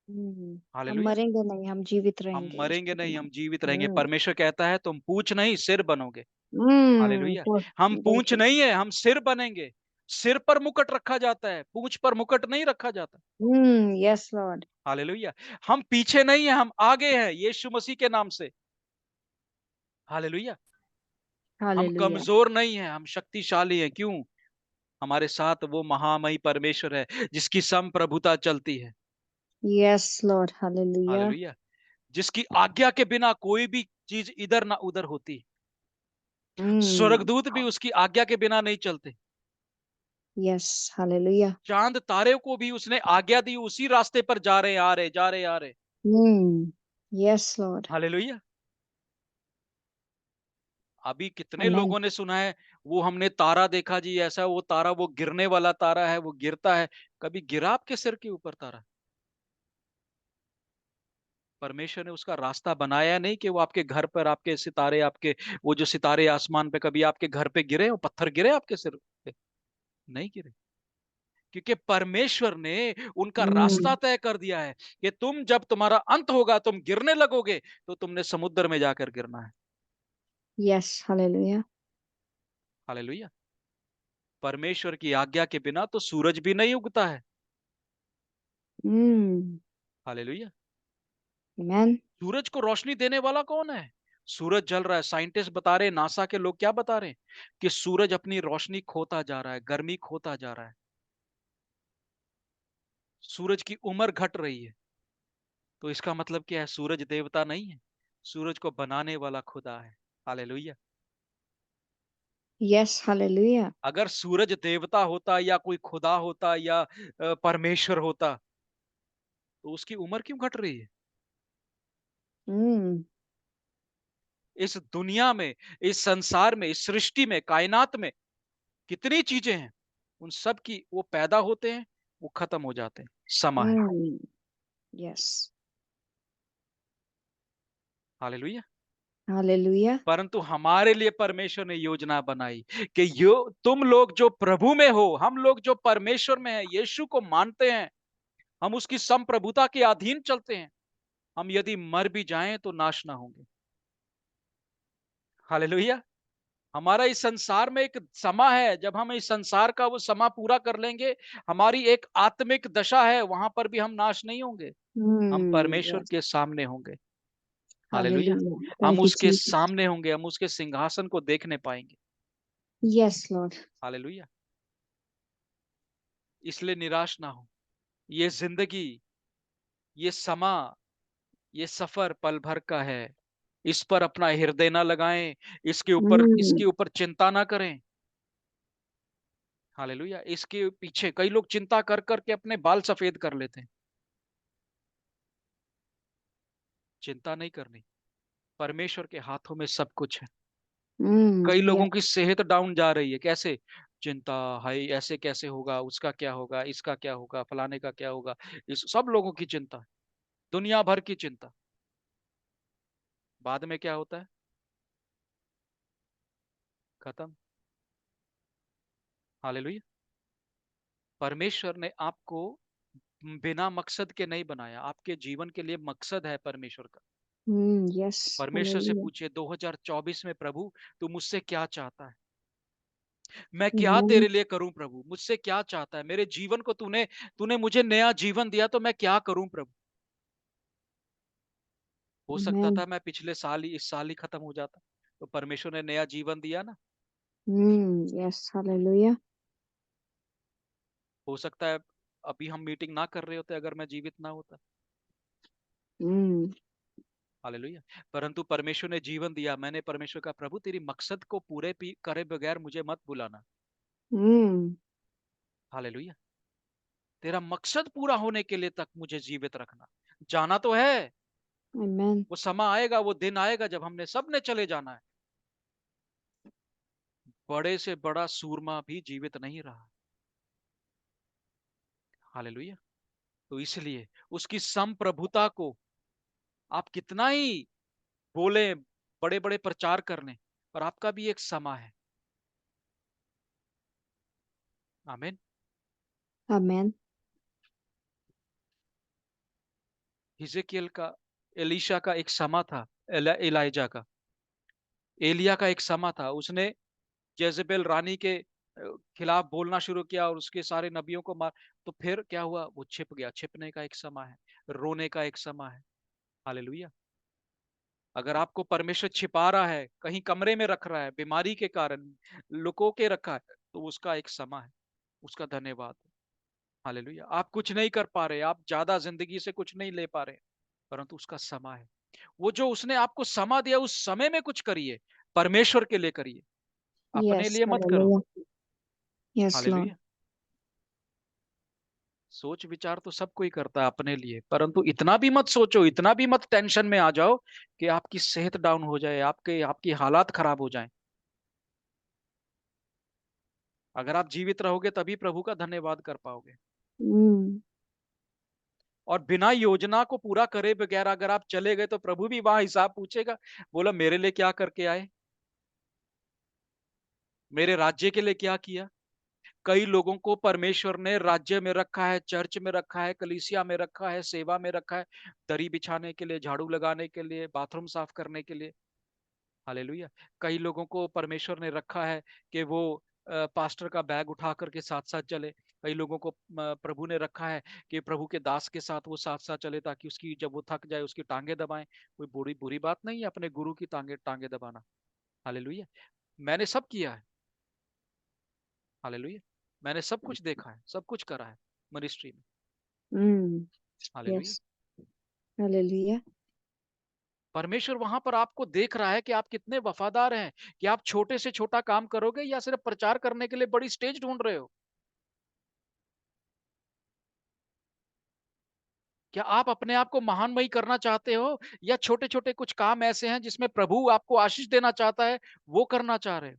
हम हालेलुया। मरेंगे नहीं, हम जीवित हम रहेंगे मरेंगे यीशु के नहीं, नाम। हम जीवित रहेंगे। हम्म। परमेश्वर कहता है तुम पूंछ नहीं सिर बनोगे। हालेलुया। तो हम पूंछ बिल्कुल। नहीं है, हम सिर बनेंगे। सिर पर मुकुट रखा जाता है, पूंछ पर मुकुट नहीं रखा जाता। Yes Lord. हालेलुया। हम पीछे नहीं है, हम आगे हैं यीशु मसीह के नाम से। हालेलुया। हम हालेलुया। कमजोर नहीं है, हम शक्तिशाली हैं। क्यों? हमारे साथ वो महामही परमेश्वर है जिसकी संप्रभुता चलती है। Yes Lord. हालेलुया। हालेलुया। जिसकी आज्ञा के बिना कोई भी चीज इधर ना उधर होती। हम्म। स्वर्गदूत भी उसकी आज्ञा के बिना नहीं चलते। यस। हालेलुया। चांद तारे को भी उसने आज्ञा दी, उसी रास्ते पर जा रहे आ रहे जा रहे आ रहे। Yes Lord. हालेलुया। अभी कितने आमेन। लोगों ने सुना है वो हमने तारा देखा जी, ऐसा वो तारा, वो गिरने वाला तारा है, वो गिरता है। कभी गिरा आपके सिर के ऊपर तारा? परमेश्वर ने उसका रास्ता बनाया नहीं कि वो आपके घर पर, आपके सितारे, आपके वो जो सितारे आसमान पे कभी आपके घर पे गिरे हो, पत्थर गिरे आपके सिर पे? नहीं गिरे। क्योंकि परमेश्वर ने उनका रास्ता तय कर दिया है कि तुम जब तुम्हारा अंत होगा, तुम गिरने लगोगे तो तुमने समुद्र में जाकर गिरना है। यस। हालेलुया। हालेलुया। परमेश्वर की आज्ञा के बिना तो सूरज भी नहीं उगता है। हालेलुया। आमेन। सूरज को रोशनी देने वाला कौन है? सूरज जल रहा है, साइंटिस्ट बता रहे हैं, नासा के लोग क्या बता रहे हैं कि सूरज अपनी रोशनी खोता जा रहा है, गर्मी खोता जा रहा है, सूरज की उम्र घट रही है। तो इसका मतलब क्या है? सूरज देवता नहीं है, सूरज को बनाने वाला खुदा है। हालेलुया। यस। हालेलुया। अगर सूरज देवता होता या कोई खुदा होता या परमेश्वर होता तो उसकी उम्र क्यों घट रही है? Mm. इस दुनिया में, इस संसार में, इस सृष्टि में, कायनात में कितनी चीजें हैं, उन सब की वो पैदा होते हैं, वो खत्म हो जाते हैं, समा है। Mm. Yes. हालेलुया। Hallelujah. परंतु हमारे लिए परमेश्वर ने योजना बनाई कि यो तुम लोग जो प्रभु में हो, हम लोग जो परमेश्वर में है, यीशु को मानते हैं, हम उसकी संप्रभुता के अधीन चलते हैं, हम यदि मर भी जाएं तो नाश ना होंगे। हालेलुया। हमारा इस संसार में एक समा है, जब हम इस संसार का वो समा पूरा कर लेंगे, हमारी एक आत्मिक दशा है, वहां पर भी हम नाश नहीं होंगे, हम परमेश्वर Yes. के सामने होंगे। हालेलुया। Hallelujah. हम Thank you, उसके Jesus. सामने होंगे, हम उसके सिंहासन को देखने पाएंगे। Yes, Lord. हालेलुया। इसलिए निराश ना हो। ये जिंदगी, ये समा, ये सफर पल भर का है। इस पर अपना हृदय ना लगाएं, Mm. इसके ऊपर चिंता ना करें। हालेलुया। इसके पीछे कई लोग चिंता कर करके अपने बाल सफेद कर लेते हैं। चिंता नहीं करनी, परमेश्वर के हाथों में सब कुछ है। Mm. कई Yes. लोगों की सेहत डाउन जा रही है, कैसे? चिंता, हाय ऐसे कैसे होगा, उसका क्या होगा, इसका क्या होगा, फलाने का क्या होगा। इस सब लोगों की चिंता, दुनिया भर की चिंता। बाद में क्या होता है? खत्म। हालेलुया। परमेश्वर ने आपको बिना मकसद के नहीं बनाया, आपके जीवन के लिए मकसद है परमेश्वर का। Yes. परमेश्वर से Hallelujah. पूछिए 2024 में, प्रभु तू मुझसे क्या चाहता है? मैं क्या Amen. तेरे लिए करूं प्रभु? मुझसे क्या चाहता है? मेरे जीवन को तूने तूने मुझे नया जीवन दिया, तो मैं क्या करूं प्रभु? हो सकता Amen. था मैं पिछले साल ही, इस साल ही खत्म हो जाता, तो परमेश्वर ने नया जीवन दिया ना। Yes. Hallelujah. हो सकता है अभी हम मीटिंग ना कर रहे होते अगर मैं जीवित ना होता। Mm. हालेलुया। परंतु परमेश्वर ने जीवन दिया। मैंने परमेश्वर का, प्रभु तेरी मकसद को पूरे करे बगैर मुझे मत बुलाना। Mm. हालेलुया। तेरा मकसद पूरा होने के लिए तक मुझे जीवित रखना। जाना तो है, Amen. वो समय आएगा, वो दिन आएगा जब हमने सबने चले जाना है। बड़े से बड़ा सूरमा भी जीवित नहीं रहा। हालेलुया। तो इसलिए उसकी संप्रभुता को आप कितना ही बोले, बड़े बड़े प्रचार करने, पर आपका भी एक समय है। आमीन। Amen. हिजकिय्याल का, एलीशा का एक समा था, एलाइजा का, एलिया का एक समा था। उसने जेजेबेल रानी के खिलाफ बोलना शुरू किया और उसके सारे नबियों को मार। तो फिर क्या हुआ? वो छिप गया। छिपने का एक समय है, रोने का एक समय है। हालेलुया। अगर आपको परमेश्वर छिपा रहा है, कहीं कमरे में रख रहा है, बीमारी के कारण लुको के रखा है, तो उसका एक समय है, उसका धन्यवाद। हालेलुया। आप कुछ नहीं कर पा रहे, आप ज्यादा जिंदगी से कुछ नहीं ले पा रहे, परंतु उसका समय है। वो जो उसने आपको समय दिया, उस समय में कुछ करिए, परमेश्वर के लिए करिए, अपने Yes. लिए मत करो। Hallelujah. Yes, Lord. हालेलुया। सोच विचार तो सब कोई करता है अपने लिए, परंतु इतना भी मत सोचो, इतना भी मत टेंशन में आ जाओ कि आपकी सेहत डाउन हो जाए, आपके आपकी हालात खराब हो जाएं। अगर आप जीवित रहोगे तभी प्रभु का धन्यवाद कर पाओगे। Mm. और बिना योजना को पूरा करे बगैर अगर आप चले गए, तो प्रभु भी वहां हिसाब पूछेगा। बोला मेरे लिए क्या करके आए, मेरे राज्य के लिए क्या किया। कई लोगों को परमेश्वर ने राज्य में रखा है, चर्च में रखा है, कलीसिया में रखा है, सेवा में रखा है, दरी बिछाने के लिए, झाड़ू लगाने के लिए, बाथरूम साफ करने के लिए। हालेलुया। कई लोगों को परमेश्वर ने रखा है कि वो पास्टर का बैग उठा करके साथ साथ चले। कई लोगों को प्रभु ने रखा है कि प्रभु के दास के साथ वो साथ साथ चले, ताकि उसकी जब वो थक जाए उसकी टांगे दबाएं। कोई बुरी बुरी बात नहीं है अपने गुरु की टांगे टांगे दबाना। हालेलुया। मैंने सब किया है। हालेलुया। मैंने सब कुछ देखा है, सब कुछ करा है मिनिस्ट्री में। Mm. हालेलुया। Yes. Hallelujah. परमेश्वर वहां पर आपको देख रहा है कि आप कितने वफादार हैं, कि आप छोटे से छोटा काम करोगे या सिर्फ प्रचार करने के लिए बड़ी स्टेज ढूंढ रहे हो। क्या आप अपने आप को महानमयी करना चाहते हो, या छोटे छोटे कुछ काम ऐसे हैं जिसमें प्रभु आपको आशीष देना चाहता है, वो करना चाह रहे हो?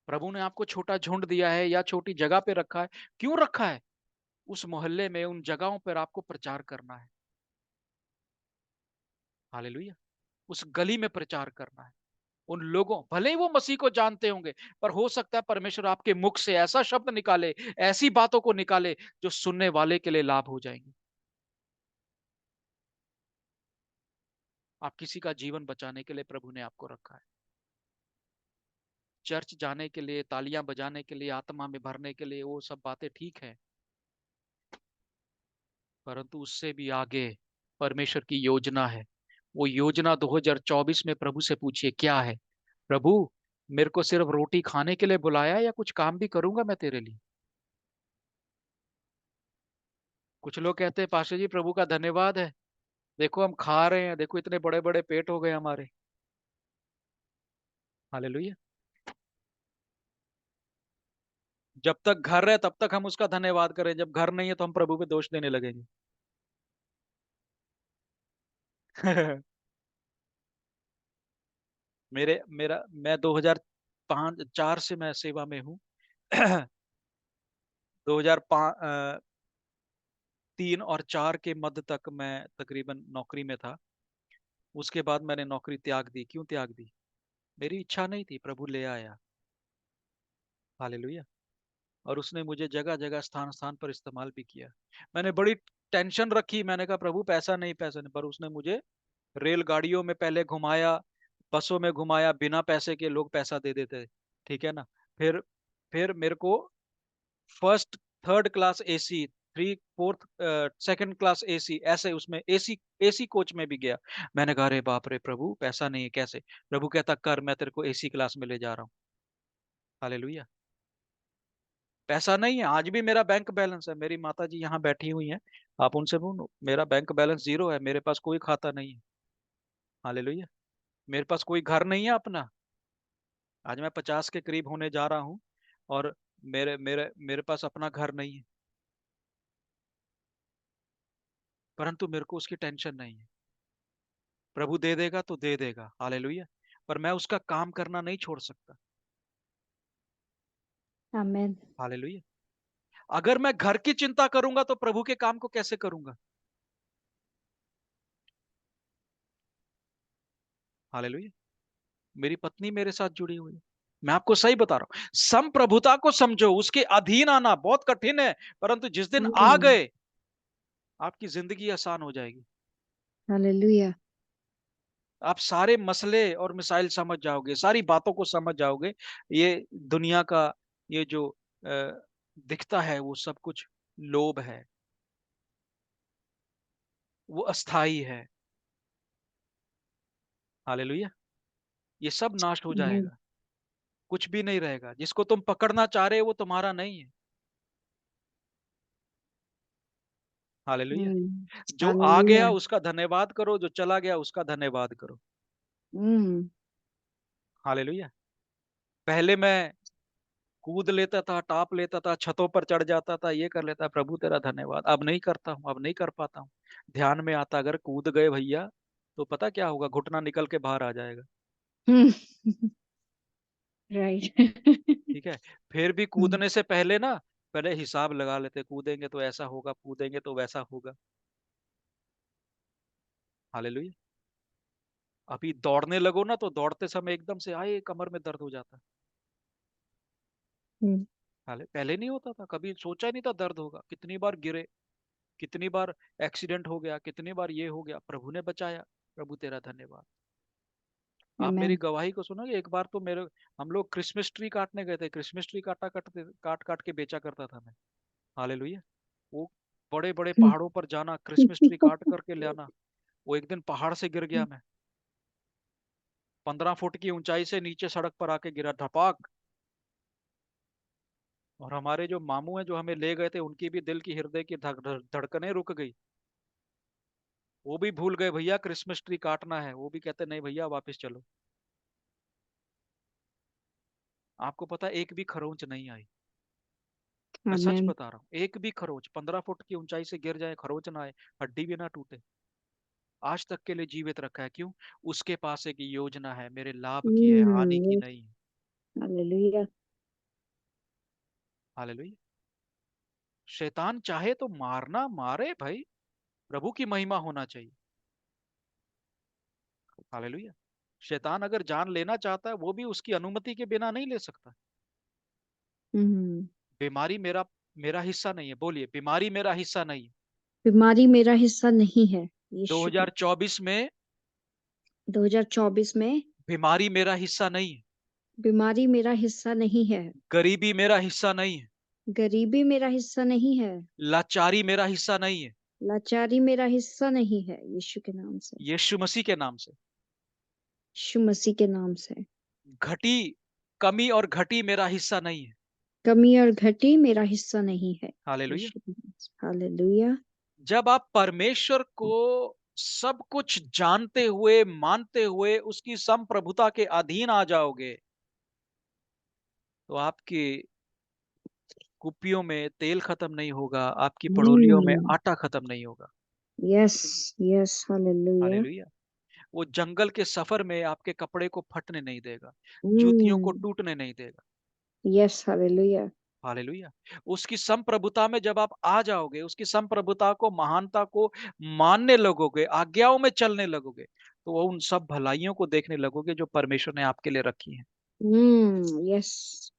प्रभु ने आपको छोटा झुंड दिया है या छोटी जगह पे रखा है, क्यों रखा है? उस मोहल्ले में, उन जगहों पर आपको प्रचार करना है। हालेलुया। उस गली में प्रचार करना है। उन लोगों, भले ही वो मसीह को जानते होंगे, पर हो सकता है परमेश्वर आपके मुख से ऐसा शब्द निकाले, ऐसी बातों को निकाले जो सुनने वाले के लिए लाभ हो जाएंगे। आप किसी का जीवन बचाने के लिए प्रभु ने आपको रखा है। चर्च जाने के लिए, तालियां बजाने के लिए, आत्मा में भरने के लिए, वो सब बातें ठीक है, परंतु उससे भी आगे परमेश्वर की योजना है। वो योजना 2024 में प्रभु से पूछिए क्या है? प्रभु, मेरे को सिर्फ रोटी खाने के लिए बुलाया, या कुछ काम भी करूंगा मैं तेरे लिए? कुछ लोग कहते हैं पास्टर जी प्रभु का धन्यवाद है, देखो हम खा रहे हैं, देखो इतने बड़े बड़े पेट हो गए हमारे। हालेलुया। जब तक घर है तब तक हम उसका धन्यवाद करें, जब घर नहीं है तो हम प्रभु पे दोष देने लगेंगे। मैं 2005 4 से मैं सेवा में हूँ। 2005 3 और 4 के मध्य तक मैं तकरीबन नौकरी में था। उसके बाद मैंने नौकरी त्याग दी। क्यों त्याग दी? मेरी इच्छा नहीं थी, प्रभु ले आया। हालेलुया। और उसने मुझे जगह जगह, स्थान स्थान पर इस्तेमाल भी किया। मैंने बड़ी टेंशन रखी, मैंने कहा प्रभु पैसा नहीं, पैसा नहीं, पर उसने मुझे रेलगाड़ियों में पहले घुमाया, बसों में घुमाया, बिना पैसे के लोग पैसा दे देते। ठीक है ना? फिर फिर मेरे को first third class AC, three fourth second class AC, ऐसे उसमें एसी एसी कोच में भी गया। मैंने कहा अरे बाप रे प्रभु, पैसा नहीं है कैसे? प्रभु कहता कर, मैं तेरे को एसी क्लास में ले जा रहा हूँ। हालेलुया। पैसा नहीं है, आज भी मेरा बैंक बैलेंस है। मेरी माता जी यहाँ बैठी हुई हैं, आप उनसे बोलो, मेरा बैंक बैलेंस जीरो है, मेरे पास कोई खाता नहीं है। हालेलुया। मेरे पास कोई घर नहीं है अपना। आज मैं 50 के करीब होने जा रहा हूँ, और मेरे मेरे मेरे पास अपना घर नहीं है, परंतु मेरे को उसकी टेंशन नहीं है। प्रभु दे देगा तो दे देगा। हालेलुया। पर मैं उसका काम करना नहीं छोड़ सकता। Amen. हालेलुया। अगर मैं घर की चिंता करूंगा तो प्रभु के काम को कैसे करूंगा? हालेलुया। मेरी पत्नी मेरे साथ जुड़ी हुई है। मैं आपको सही बता रहा हूं, संप्रभुता को समझो, उसके अधीन आना बहुत कठिन है, परंतु जिस दिन आ Mm. गए आपकी जिंदगी आसान हो जाएगी। Hallelujah. आप सारे मसले और मिसाइल समझ जाओगे, सारी बातों को समझ जाओगे। ये दुनिया का, ये जो दिखता है वो सब कुछ लोभ है, वो अस्थाई है। हालेलुया। ये सब नाश हो Amen. जाएगा, कुछ भी नहीं रहेगा। जिसको तुम पकड़ना चाह रहे हो वो तुम्हारा नहीं है। हालेलुया। Mm. जो आ गया Hallelujah. उसका धन्यवाद करो, जो चला गया उसका धन्यवाद करो। Mm. हालेलुया। पहले मैं कूद लेता था, टाप लेता था, छतों पर चढ़ जाता था, ये कर लेता, प्रभु तेरा धन्यवाद। अब नहीं करता हूं, अब नहीं कर पाता हूं। ध्यान में आता अगर कूद गए भैया तो पता क्या होगा, घुटना निकल के बाहर आ जाएगा। Hmm. Right. ठीक है। फिर भी Mm. कूदने से पहले ना, पहले हिसाब लगा लेते, कूदेंगे तो ऐसा होगा, कूदेंगे तो वैसा होगा। हालेलुया। अभी दौड़ने लगो ना, तो दौड़ते समय एकदम से आए कमर में दर्द हो जाता है। Mm. हाले पहले नहीं होता था, कभी सोचा ही नहीं था दर्द होगा। कितनी बार गिरे, कितनी बार एक्सीडेंट हो गया, कितनी बार ये हो गया, प्रभु ने बचाया। प्रभु तेरा धन्यवाद। आप मेरी Amen. गवाही को सुनोगे। एक बार तो मेरे, हम लोग क्रिसमस ट्री काटने गए थे, क्रिसमस ट्री काट काट के बेचा करता था मैं। हालेलुया। वो बड़े बड़े पहाड़ों पर जाना, क्रिसमस ट्री काट करके ले आना। वो एक दिन पहाड़ से गिर गया मैं, 15 फुट की ऊंचाई से नीचे सड़क पर आके गिरा, धपाक। और हमारे जो मामू हैं जो हमें ले गए थे, उनकी भी दिल की, हृदय की धड़कनें रुक गई। वो भी भूल गए भैया क्रिसमस ट्री काटना है, वो भी कहते नहीं भैया वापस चलो। आपको पता है, एक भी खरोंच नहीं आई। मैं सच Amen. बता रहा हूँ, एक भी खरोच 15 फुट की ऊंचाई से गिर जाए, खरोच ना आए, हड्डी भी ना टूटे, आज तक के लिए जीवित रखा है। क्यों? उसके पास एक योजना है, मेरे लाभ की है, हानि की Yes. नहीं है। Hallelujah. हालेलुया। शैतान चाहे तो मारना मारे भाई, प्रभु की महिमा होना चाहिए। हालेलुया। शैतान अगर जान लेना चाहता है, वो भी उसकी अनुमति के बिना नहीं ले सकता। हम्म। बीमारी मेरा मेरा हिस्सा नहीं है, बोलिए, बीमारी मेरा हिस्सा नहीं है। बीमारी मेरा हिस्सा नहीं है, यीशु के 2024 में 2024 में बीमारी मेरा हिस्सा नहीं है, बीमारी मेरा हिस्सा नहीं है, गरीबी मेरा हिस्सा नहीं है, गरीबी मेरा हिस्सा नहीं है, लाचारी मेरा हिस्सा नहीं है, लाचारी मेरा हिस्सा नहीं है, यीशु के नाम से, यीशु मसीह के नाम से। यीशु मसीह के नाम से। घटी कमी और घटी मेरा हिस्सा नहीं है। कमी और घटी मेरा हिस्सा नहीं है, हालेलुया। यीशु के नाम से। हालेलुया। जब आप परमेश्वर को सब कुछ जानते हुए, मानते हुए, उसकी संप्रभुता के अधीन आ जाओगे, तो आपकी कुप्पियों में तेल खत्म नहीं होगा, आपकी पड़ोलियों में हम्म। आटा खत्म नहीं होगा। Yes, yes, hallelujah. हालेलुया। वो जंगल के सफर में आपके कपड़े को फटने नहीं देगा, जूतियों को हम्म। टूटने नहीं देगा। Yes, hallelujah. हालेलुया। उसकी संप्रभुता में जब आप आ जाओगे, उसकी संप्रभुता को, महानता को मानने लगोगे, आज्ञाओं में चलने लगोगे, तो वो उन सब भलाइयों को देखने लगोगे जो परमेश्वर ने आपके लिए रखी हैं। यस।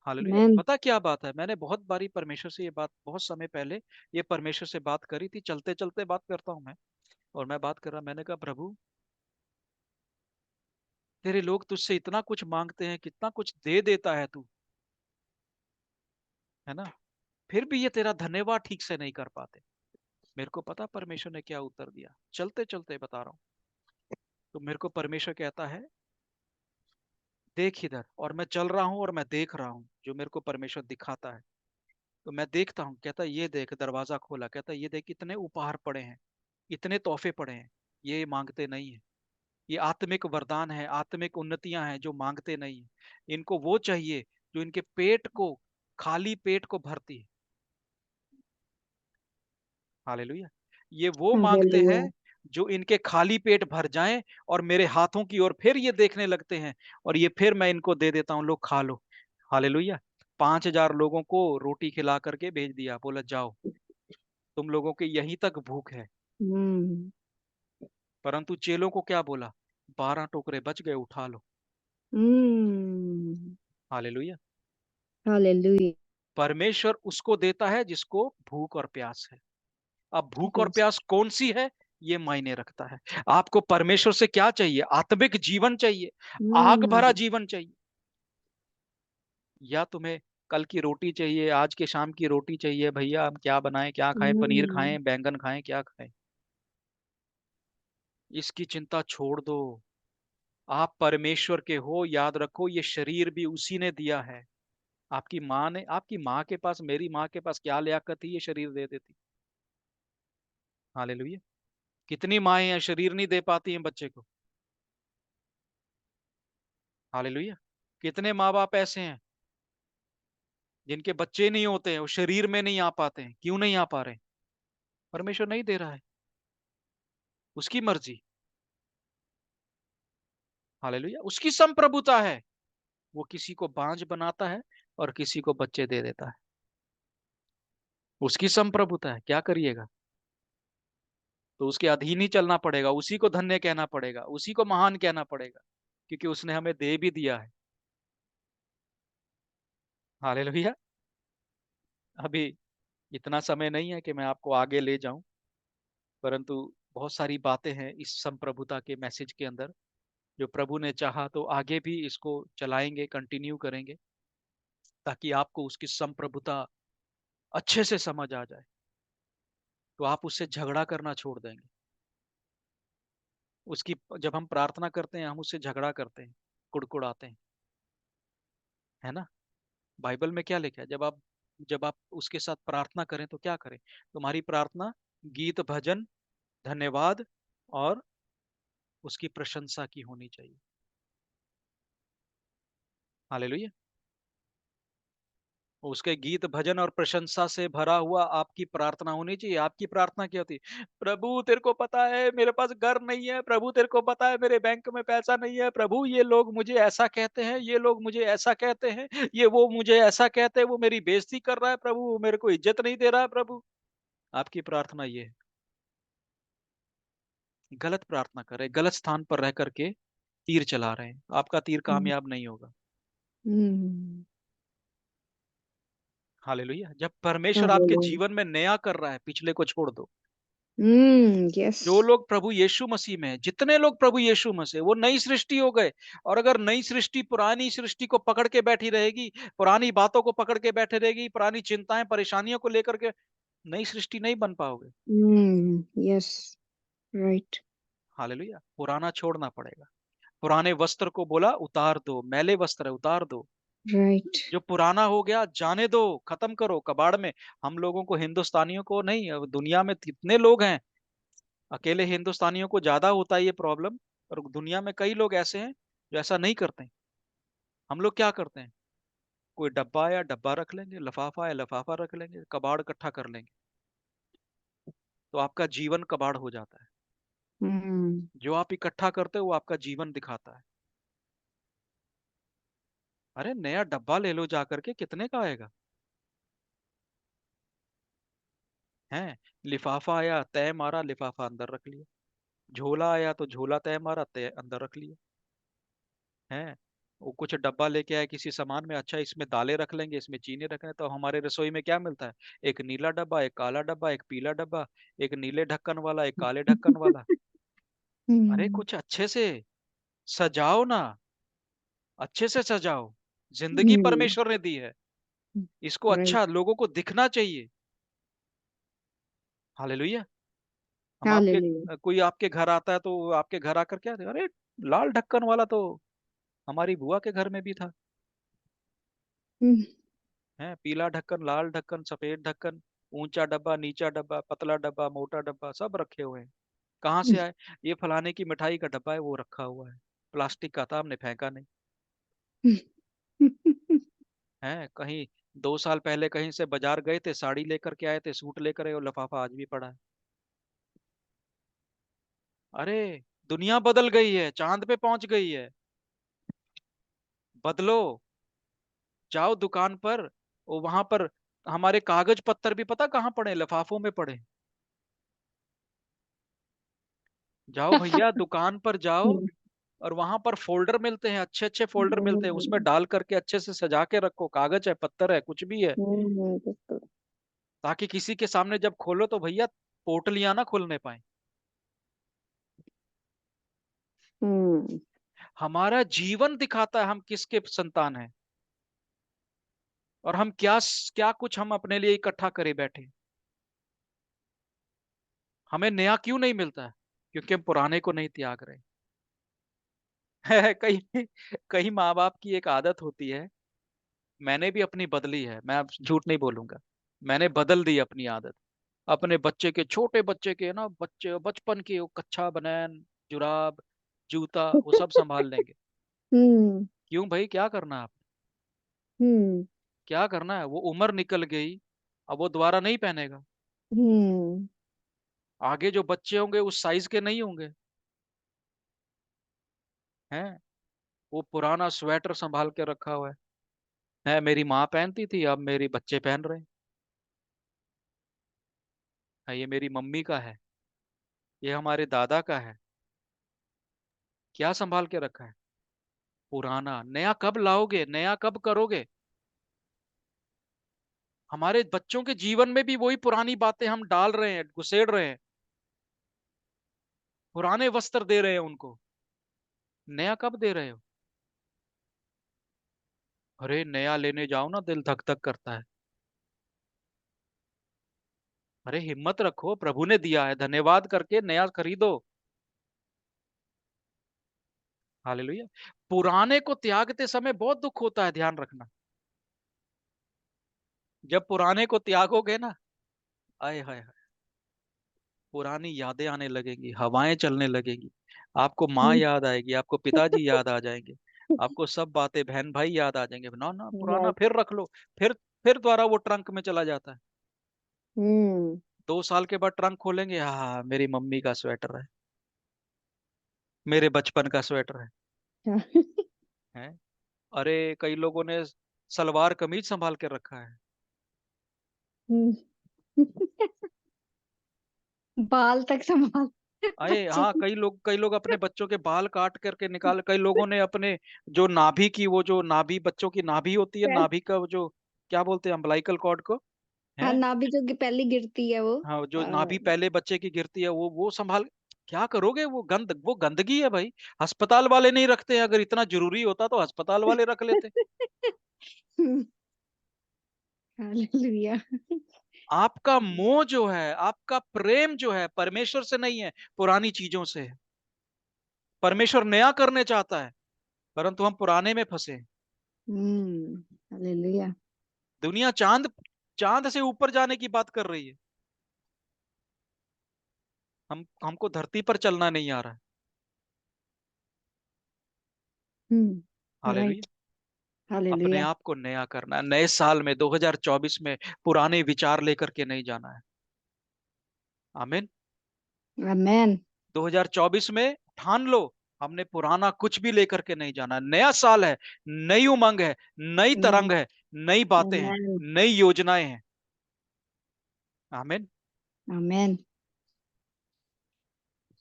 हालेलुया। मैन। पता क्या बात है, मैंने बहुत बारी परमेश्वर से ये बात, बहुत समय पहले ये परमेश्वर से बात करी थी, चलते चलते बात करता हूं मैं। और मैं बात कर रहा, मैंने कहा, प्रभु, तेरे लोग तुझसे इतना कुछ मांगते हैं, कितना कुछ दे देता है तू, है ना, फिर भी ये तेरा धन्यवाद ठीक से नहीं कर पाते। मेरे को पता परमेश्वर ने क्या उत्तर दिया, चलते चलते बता रहा हूँ। तो मेरे को परमेश्वर कहता है, देख इधर। और मैं चल रहा हूँ और मैं देख रहा हूँ जो मेरे को परमेश्वर दिखाता है। तो मैं देखता हूँ, कहता है, ये देख, दरवाजा खोला, कहता है, ये देख, इतने उपहार पड़े हैं, इतने तोहफे पड़े हैं, ये मांगते नहीं है। ये आत्मिक वरदान है, आत्मिक उन्नतियां हैं जो मांगते नहीं है। इनको वो चाहिए जो इनके पेट को, खाली पेट को भरती है। हालेलुया। ये वो मांगते हैं हालेलुया। जो इनके खाली पेट भर जाएं और मेरे हाथों की ओर फिर ये देखने लगते हैं, और ये फिर मैं इनको दे देता हूं, लो खा लो। हालेलुया। 5,000 लोगों को रोटी खिला करके भेज दिया, बोला जाओ, तुम लोगों की यहीं तक भूख है। हम्म। परंतु चेलों को क्या बोला? 12 टोकरे बच गए, उठा लो। हम्म। हालेलुया। हालेलुया। परमेश्वर उसको देता है जिसको भूख और प्यास है। अब भूख और यस। प्यास कौन सी है, ये मायने रखता है। आपको परमेश्वर से क्या चाहिए? आत्मिक जीवन चाहिए, आग भरा हम्म। जीवन चाहिए, या तुम्हें कल की रोटी चाहिए, आज के शाम की रोटी चाहिए, भैया हम क्या बनाएं, क्या खाएं, पनीर हम्म। खाएं, बैंगन खाएं, क्या खाएं? इसकी चिंता छोड़ दो। आप परमेश्वर के हो, याद रखो, ये शरीर भी उसी ने दिया है। आपकी माँ ने, आपकी माँ के पास, मेरी माँ के पास क्या लियाकत थी, ये शरीर दे देती। हालेलुया। कितनी माएं हैं शरीर नहीं दे पाती हैं बच्चे को। हालेलुया। कितने माँ बाप ऐसे हैं जिनके बच्चे नहीं होते हैं, वो शरीर में नहीं आ पाते हैं। क्यों नहीं आ पा रहे? परमेश्वर नहीं दे रहा है, उसकी मर्जी। हालेलुया। उसकी संप्रभुता है, वो किसी को बांझ बनाता है और किसी को बच्चे दे देता है। उसकी संप्रभुता है, क्या करिएगा? तो उसके अधीन ही चलना पड़ेगा, उसी को धन्य कहना पड़ेगा, उसी को महान कहना पड़ेगा, क्योंकि उसने हमें दे भी दिया है। हालेलुया। अभी इतना समय नहीं है कि मैं आपको आगे ले जाऊं, परंतु बहुत सारी बातें हैं इस संप्रभुता के मैसेज के अंदर, जो प्रभु ने चाहा तो आगे भी इसको चलाएंगे, कंटिन्यू करेंगे, ताकि आपको उसकी संप्रभुता अच्छे से समझ आ जाए, तो आप उससे झगड़ा करना छोड़ देंगे। उसकी, जब हम प्रार्थना करते हैं, हम उससे झगड़ा करते हैं, कुड़कुड़ाते हैं, है ना? बाइबल में क्या लिखा है? जब आप उसके साथ प्रार्थना करें तो क्या करें? तुम्हारी प्रार्थना गीत, भजन, धन्यवाद और उसकी प्रशंसा की होनी चाहिए। हालेलुया। उसके गीत भजन और प्रशंसा से भरा हुआ आपकी प्रार्थना होनी चाहिए। आपकी प्रार्थना क्या होती है? प्रभु तेरे को पता है मेरे पास घर नहीं है, प्रभु तेरे को पता है मेरे बैंक में पैसा नहीं है, प्रभु ये लोग मुझे ऐसा कहते हैं, ये लोग मुझे ऐसा कहते हैं, ये वो मुझे ऐसा कहते हैं, वो मेरी बेइज्जती कर रहा है प्रभु, वो मेरे को इज्जत नहीं दे रहा है प्रभु। आपकी प्रार्थना ये है। गलत प्रार्थना कर रहे, गलत स्थान पर रह करके तीर चला रहे हैं, आपका तीर Mm. कामयाब नहीं होगा। Mm. हालेलुया। जब परमेश्वर आपके Hallelujah. जीवन में नया कर रहा है, पिछले को छोड़ दो। जो Yes. लोग प्रभु यीशु मसीह में हैं, जितने लोग प्रभु यीशु मसीह, वो नई सृष्टि हो गए। और अगर नई सृष्टि पुरानी सृष्टि को पकड़ के बैठी रहेगी, पुरानी बातों को पकड़ के बैठे रहेगी, पुरानी चिंताएं परेशानियों को लेकर के, नई सृष्टि नहीं बन पाओगे। Yes. Right. हालेलुया। पुराना छोड़ना पड़ेगा। पुराने वस्त्र को बोला उतार दो, मैले वस्त्र है उतार दो। Right. जो पुराना हो गया जाने दो, खत्म करो कबाड़ में। हम लोगों को, हिंदुस्तानियों को नहीं, अब दुनिया में कितने लोग हैं, अकेले हिंदुस्तानियों को ज्यादा होता है ये प्रॉब्लम, और दुनिया में कई लोग ऐसे हैं जो ऐसा नहीं करते। हम लोग क्या करते हैं? कोई डब्बा आया डब्बा रख लेंगे, लफाफा आया लफाफा रख लेंगे, कबाड़ इकट्ठा कर लेंगे। तो आपका जीवन कबाड़ हो जाता है। Mm. जो आप इकट्ठा करते हो वो आपका जीवन दिखाता है। अरे नया डब्बा ले लो जा करके, कितने का आएगा? है, लिफाफा आया तय मारा, लिफाफा अंदर रख लिया। झोला आया तो झोला तय मारा, तय अंदर रख लिया। है, वो कुछ डब्बा लेके आए किसी सामान में, अच्छा इसमें दालें रख लेंगे, इसमें चीनी रख लेंगे, तो हमारे रसोई में क्या मिलता है? एक नीला डब्बा, एक काला डब्बा, एक पीला डब्बा, एक नीले ढक्कन वाला, एक काले ढक्कन वाला। अरे Mm. कुछ अच्छे से सजाओ ना, अच्छे से सजाओ। जिंदगी Mm. परमेश्वर ने दी है, इसको Right. अच्छा लोगों को दिखना चाहिए। हालेलुया। हम आपके, Hallelujah. कोई आपके घर आता है तो आपके घर आकर क्या, अरे लाल ढक्कन वाला तो हमारी बुआ के घर में भी था। Mm. है, पीला ढक्कन, लाल ढक्कन, सफेद ढक्कन, ऊंचा डब्बा, नीचा डब्बा, पतला डब्बा, मोटा डब्बा, सब रखे हुए हैं। कहाँ से आए? ये फलाने की मिठाई का डब्बा है, वो रखा हुआ है। प्लास्टिक का था, हमने फेंका नहीं। है कहीं 2 साल पहले कहीं से बाजार गए थे, साड़ी लेकर के आए थे, सूट लेकर आए, और लिफाफा आज भी पड़ा है। अरे दुनिया बदल गई है, चांद पे पहुंच गई है। बदलो। जाओ दुकान पर, वो वहां पर हमारे कागज पत्तर भी पता कहाँ पड़े? लिफाफों में पड़े। जाओ भैया दुकान पर जाओ, और वहां पर फोल्डर मिलते हैं, अच्छे अच्छे फोल्डर मिलते हैं, उसमें डाल करके अच्छे से सजा के रखो, कागज है पत्तर है कुछ भी है, ताकि किसी के सामने जब खोलो तो भैया पोटलियां ना खुलने पाए। Mm. हमारा जीवन दिखाता है हम किसके संतान हैं, और हम क्या क्या कुछ हम अपने लिए इकट्ठा करे बैठे। हमें नया क्यों नहीं मिलता है? क्योंकि हम पुराने को नहीं त्याग रहे। कई कई माँ बाप की एक आदत होती है, मैंने भी अपनी बदली है, मैं अब झूठ नहीं बोलूंगा, मैंने बदल दी अपनी आदत। अपने बच्चे के, छोटे बच्चे के ना, बच्चे बचपन के वो कच्चा बनैन, जुराब, जूता, वो सब संभाल लेंगे। Hmm. क्यों भाई, क्या करना है आप? Hmm. क्या करना है? वो उम्र निकल गई, अब वो दोबारा नहीं पहनेगा। Hmm. आगे जो बच्चे होंगे उस साइज के नहीं होंगे। हैं, वो पुराना स्वेटर संभाल के रखा हुआ है, मेरी माँ पहनती थी, अब मेरे बच्चे पहन रहे हैं। ये मेरी मम्मी का है, ये हमारे दादा का है। क्या संभाल के रखा है? पुराना। नया कब लाओगे, नया कब करोगे? हमारे बच्चों के जीवन में भी वही पुरानी बातें हम डाल रहे हैं, घुसेड़ रहे हैं, पुराने वस्त्र दे रहे हैं उनको। नया कब दे रहे हो? अरे नया लेने जाओ ना, दिल धक धक करता है। अरे हिम्मत रखो, प्रभु ने दिया है, धन्यवाद करके नया खरीदो। हालेलुया। पुराने को त्यागते समय बहुत दुख होता है, ध्यान रखना। जब पुराने को त्यागोगे ना, आय हाय हाय, पुरानी यादें आने लगेंगी, हवाएं चलने लगेंगी। आपको माँ Hmm. याद आएगी, आपको पिताजी याद आ जाएंगे, आपको सब बातें, बहन भाई याद आ जाएंगे। ना ना, पुराना Right. फिर रख लो, फिर फिर दोबारा वो ट्रंक में चला जाता है। हम्म। 2 साल के बाद ट्रंक खोलेंगे, हाँ मेरी मम्मी का स्वेटर है, मेरे बचपन का स्वेटर है। अरे कई लोगों ने सलवार कमीज संभाल के रखा है। हम्म। बाल तक संभाल अरे बच्चे हाँ, की। कई लोग अपने बच्चों के बाल काट करके निकाल, कई लोगों ने अपने जो नाभि की, वो जो नाभि, बच्चों की नाभि होती है, नाभि का वो जो क्या बोलते हैं, अम्बलाइकल कॉर्ड को, हाँ, है। नाभि जो कि पहली गिरती है वो। हाँ, जो आ, नाभि पहले बच्चे की गिरती है, वो संभाल। क्या करोगे, वो गंदगी है भाई। अस्पताल वाले नहीं रखते हैं, अगर इतना जरूरी होता तो अस्पताल वाले रख लेते। हालेलुया। आपका मोह जो है, आपका प्रेम जो है, परमेश्वर से नहीं है, पुरानी चीजों से है। परमेश्वर नया करने चाहता है, परंतु हम पुराने में फंसे हैं। हालेलुया। दुनिया चांद चांद से ऊपर जाने की बात कर रही है। हमको धरती पर चलना नहीं आ रहा है। हालेलुया। राइट। अपने हालेलुया। आप को नया करना है, नए साल में 2024 में पुराने विचार लेकर के नहीं जाना है। आमीन। आमेन। 2024 में ठान लो, हमने पुराना कुछ भी लेकर के नहीं जाना। नया साल है, नई उमंग है, नई तरंग है, नई बातें हैं, आमेन। नई योजनाएं हैं। आमीन। आमेन।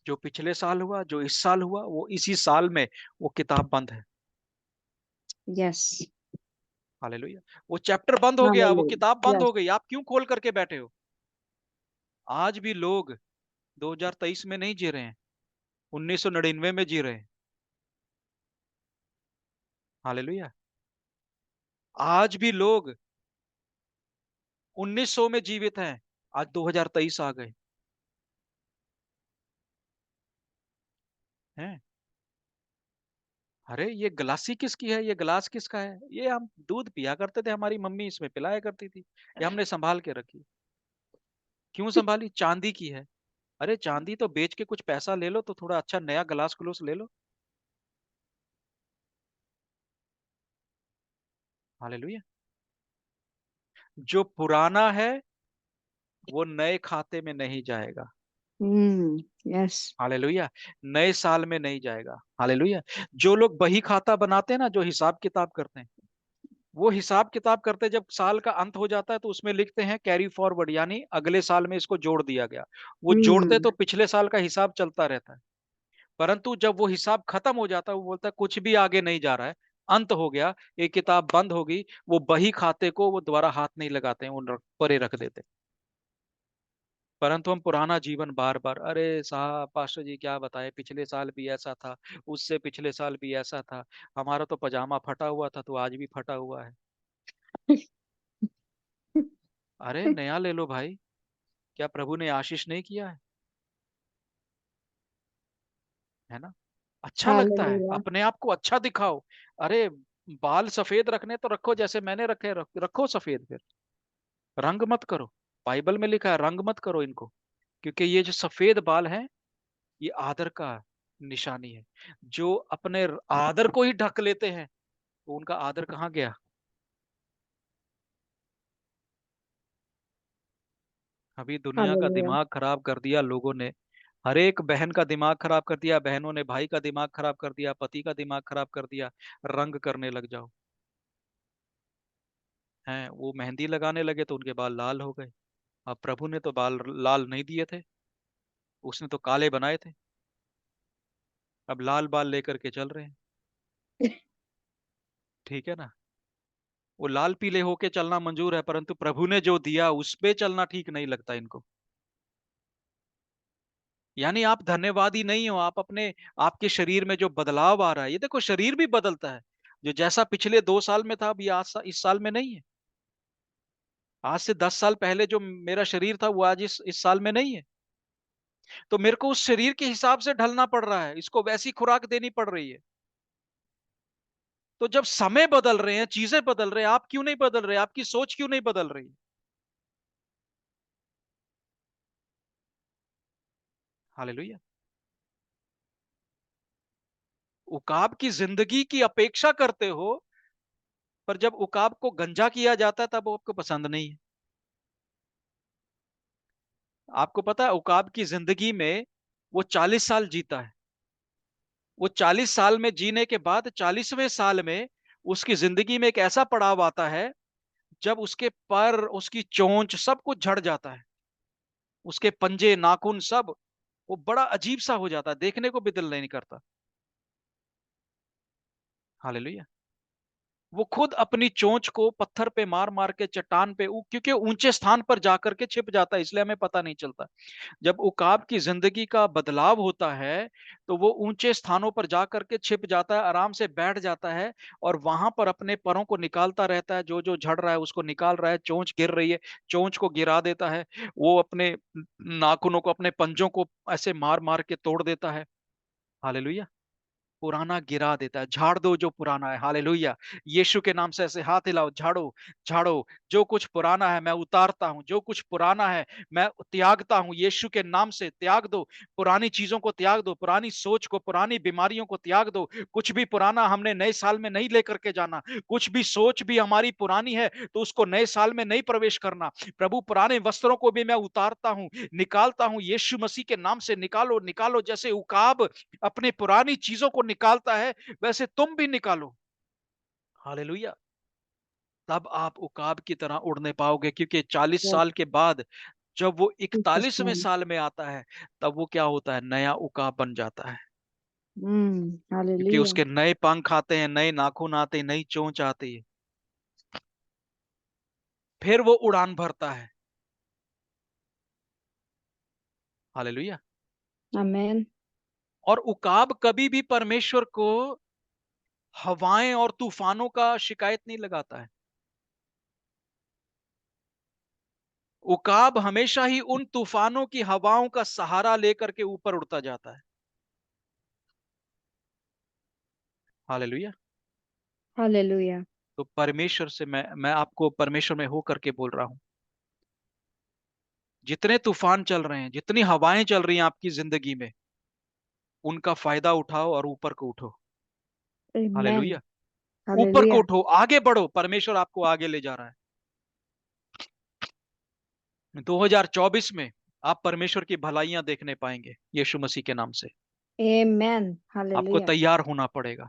जो पिछले साल हुआ, जो इस साल हुआ, वो इसी साल में वो किताब बंद है। यस। हालेलुया। वो चैप्टर बंद हो गया, वो किताब हालेलुया। बंद यस। हो गई। आप क्यों खोल करके बैठे हो? आज भी लोग 2023 में नहीं जी रहे हैं, 1999 में जी रहे हैं। हालेलुया। आज भी लोग 1900 में जीवित हैं, आज 2023 आ गए हैं। अरे ये गिलासी किसकी है, ये गिलास किसका है? ये हम दूध पिया करते थे, हमारी मम्मी इसमें पिलाया करती थी, ये हमने संभाल के रखी। क्यों संभाली? चांदी की है। अरे चांदी तो बेच के कुछ पैसा ले लो, तो थोड़ा अच्छा नया गिलास ग्लास ले लो। हालेलुया। जो पुराना है वो नए खाते में नहीं जाएगा। यस। हालेलुया। नए साल में नहीं जाएगा। हालेलुया। जो लोग बही खाता बनाते हैं ना, जो हिसाब किताब करते हैं, वो हिसाब किताब करते जब साल का अंत हो जाता है तो उसमें लिखते हैं कैरी फॉरवर्ड, यानी अगले साल में इसको जोड़ दिया गया। वो जोड़ते तो पिछले साल का हिसाब चलता रहता है, परंतु जब वो हिसाब खत्म हो जाता है, वो बोलता है कुछ भी आगे नहीं जा रहा है, अंत हो गया, ये किताब बंद हो गई। वो बही खाते को वो दोबारा हाथ नहीं लगाते हैं, वो परे रख देते हैं। परंतु हम पुराना जीवन बार बार, अरे साहब पास्टर जी क्या बताए, पिछले साल भी ऐसा था, उससे पिछले साल भी ऐसा था, हमारा तो पजामा फटा हुआ था तो आज भी फटा हुआ है। अरे नया ले लो भाई। क्या प्रभु ने आशीष नहीं किया है ना? अच्छा लगता है, हालेलुया। अपने आप को अच्छा दिखाओ। अरे बाल सफेद रखने तो रखो, जैसे मैंने रखे, रखो सफेद, फिर रंग मत करो। बाइबल में लिखा है रंग मत करो इनको, क्योंकि ये जो सफेद बाल हैं, ये आदर का निशानी है। जो अपने आदर को ही ढक लेते हैं, तो उनका आदर कहाँ गया? अभी दुनिया का हालेलुया। दिमाग खराब कर दिया लोगों ने। हर एक बहन का दिमाग खराब कर दिया, बहनों ने भाई का दिमाग खराब कर दिया, पति का दिमाग खराब कर दिया। रंग करने लग जाओ। हैं, वो मेहंदी लगाने लगे तो उनके बाल लाल हो गए। अब प्रभु ने तो बाल लाल नहीं दिए थे, उसने तो काले बनाए थे। अब लाल बाल लेकर के चल रहे हैं। ठीक है ना? वो लाल पीले होके चलना मंजूर है, परंतु प्रभु ने जो दिया उस पे चलना ठीक नहीं लगता इनको। यानी आप धन्यवादी नहीं हो, आप अपने, आपके शरीर में जो बदलाव आ रहा है, ये देखो शरीर भी बदलता है। जो जैसा पिछले 2 साल में था, अभी आज इस साल में नहीं है। आज से 10 साल पहले जो मेरा शरीर था, वो आज इस साल में नहीं है। तो मेरे को उस शरीर के हिसाब से ढलना पड़ रहा है, इसको वैसी खुराक देनी पड़ रही है। तो जब समय बदल रहे हैं, चीजें बदल रहे हैं, आप क्यों नहीं बदल रहे? आपकी सोच क्यों नहीं बदल रही? हालेलुया। उकाब की जिंदगी की अपेक्षा करते हो, पर जब उकाब को गंजा किया जाता है तब वो आपको पसंद नहीं है। आपको पता है उकाब की जिंदगी में वो 40 साल जीता है। वो 40 साल में जीने के बाद 40वें साल में उसकी जिंदगी में एक ऐसा पड़ाव आता है जब उसके पर, उसकी चोंच सब कुछ झड़ जाता है, उसके पंजे नाखून सब, वो बड़ा अजीब सा हो जाता है, देखने को भी दिल नहीं करता। हालेलुया। वो खुद अपनी चोंच को पत्थर पे मार मार के, चट्टान पे, क्योंकि ऊंचे स्थान पर जाकर के छिप जाता है, इसलिए हमें पता नहीं चलता। जब उकाब की जिंदगी का बदलाव होता है तो वो ऊंचे स्थानों पर जाकर के छिप जाता है, आराम से बैठ जाता है और वहां पर अपने परों को निकालता रहता है, जो जो झड़ रहा है उसको निकाल रहा है, चोंच गिर रही है चोंच को गिरा देता है, वो अपने नाखूनों को, अपने पंजों को ऐसे मार मार के तोड़ देता है। हालेलुया। पुराना गिरा देता है, झाड़ दो जो पुराना है। हालेलुया। यीशु के नाम से ऐसे हाथ हिलाओ, झाड़ो, झाड़ो जो कुछ पुराना है मैं उतारता हूं, जो कुछ पुराना है मैं त्यागता हूं, यीशु के नाम से त्याग दो। पुरानी चीजों को त्याग दो, पुरानी सोच को, पुरानी बीमारियों को त्याग दो। कुछ भी पुराना हमने नए साल में नहीं लेकर के जाना। कुछ भी सोच भी हमारी पुरानी है तो उसको नए साल में नहीं प्रवेश करना। प्रभु पुराने वस्त्रों को भी मैं उतारता हूं, निकालता हूं, यीशु मसीह के नाम से निकालो, निकालो। जैसे उकाब अपने पुरानी चीजों को निकालता है वैसे तुम भी निकालो। हालेलुया। तब आप उकाब की तरह उड़ने पाओगे, क्योंकि 40 Yes, साल के बाद जब वो Jesus 41वें name. साल में आता है तब वो क्या होता है, नया उकाब बन जाता है। क्योंकि Hallelujah. उसके नए पंख आते हैं, नए नाखून आते हैं, नई चोंच आती है, फिर वो उड़ान भरता है। हालेलुया। Amen. और उकाब कभी भी परमेश्वर को हवाएं और तूफानों का शिकायत नहीं लगाता है। उकाब हमेशा ही उन तूफानों की हवाओं का सहारा लेकर के ऊपर उड़ता जाता है। हालेलुया। Hallelujah. तो परमेश्वर से मैं आपको परमेश्वर में होकर के बोल रहा हूं, जितने तूफान चल रहे हैं, जितनी हवाएं चल रही हैं आपकी जिंदगी में, उनका फायदा उठाओ और ऊपर को उठो। Amen. हालेलुया। ऊपर को Hallelujah. उठो, आगे बढ़ो, परमेश्वर आपको आगे ले जा रहा है। 2024 में आप परमेश्वर की भलाइयां देखने पाएंगे यीशु मसीह के नाम से। Amen. आपको Hallelujah. तैयार होना पड़ेगा,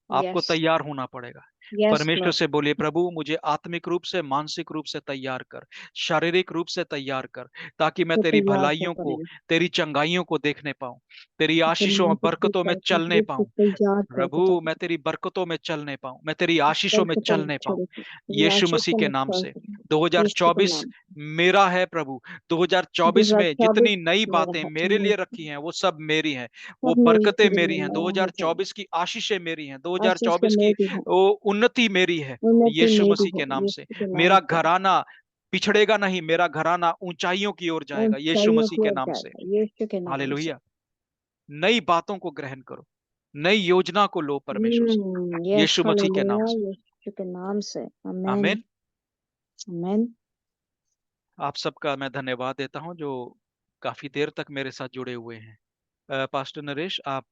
आपको Yes. तैयार होना पड़ेगा। Yes, परमेश्वर Lord. से बोलिए, प्रभु मुझे आत्मिक रूप से, मानसिक रूप से तैयार कर, शारीरिक रूप से तैयार कर, ताकि मैं तो तेरी तैयार कर भलाइयों को, परियो। तेरी चंगाइयों को देखने पाऊं, तेरी मुझे आशीषों और मानसिक रूप बरकतों से में आत्मिक चलने रूप से पाऊं। तैयार कर प्रभु पिता। मैं तेरी बरकतों में चलने पाऊं, मैं तेरी आशीषों में बरकतों में चलने पाऊं, चढ़े तेरी यीशु मसीह आशीषों के में नाम चल से। यीशु यीशु के 2024 नाम। मेरा है प्रभु। 2024 में 2024 जितनी नई मेरा बातें है मेरे लिए यीशु। रखी हैं वो सब मेरी हैं, वो सब मेरी बरकतें जीवन मेरी में हैं। नया हो जाए। 2024 की आशीषें मेरी हैं, आशीष 2024 की मेरी है। वो उन्नति मेरी है, उन्नति यीशु मेरी मसीह है के नाम से। यीशु के नाम मेरा से। घराना पिछड़ेगा नहीं, मेरा घराना ऊंचाइयों की ओर जाएगा यीशु ऊंचाइयों मसीह की के ओर नाम से। जाएगा यीशु के नाम से। हालेलुया। नई बातों को ग्रहण करो, नई योजना को लो परमेश्वर से, यस यीशु मसीह के नाम हालेलुया से। यीशु के नाम से। आमेन। आमीन। आमेन। आप सबका मैं धन्यवाद देता हूं जो काफी देर तक मेरे साथ जुड़े हुए हैं। पास्टर नरेश, आप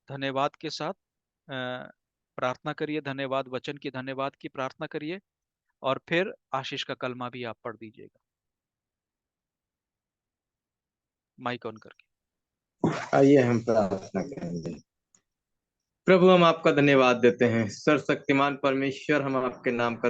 धन्यवाद के साथ प्रार्थना करिए, धन्यवाद वचन की, धन्यवाद की प्रार्थना करिए, और फिर आशीष का कलमा भी आप पढ़ दीजिएगा, माइक ऑन करके। आइए हम प्रार्थना करेंगे। प्रभु हम आपका धन्यवाद देते हैं, सर्वशक्तिमान परमेश्वर, हम आपके नाम का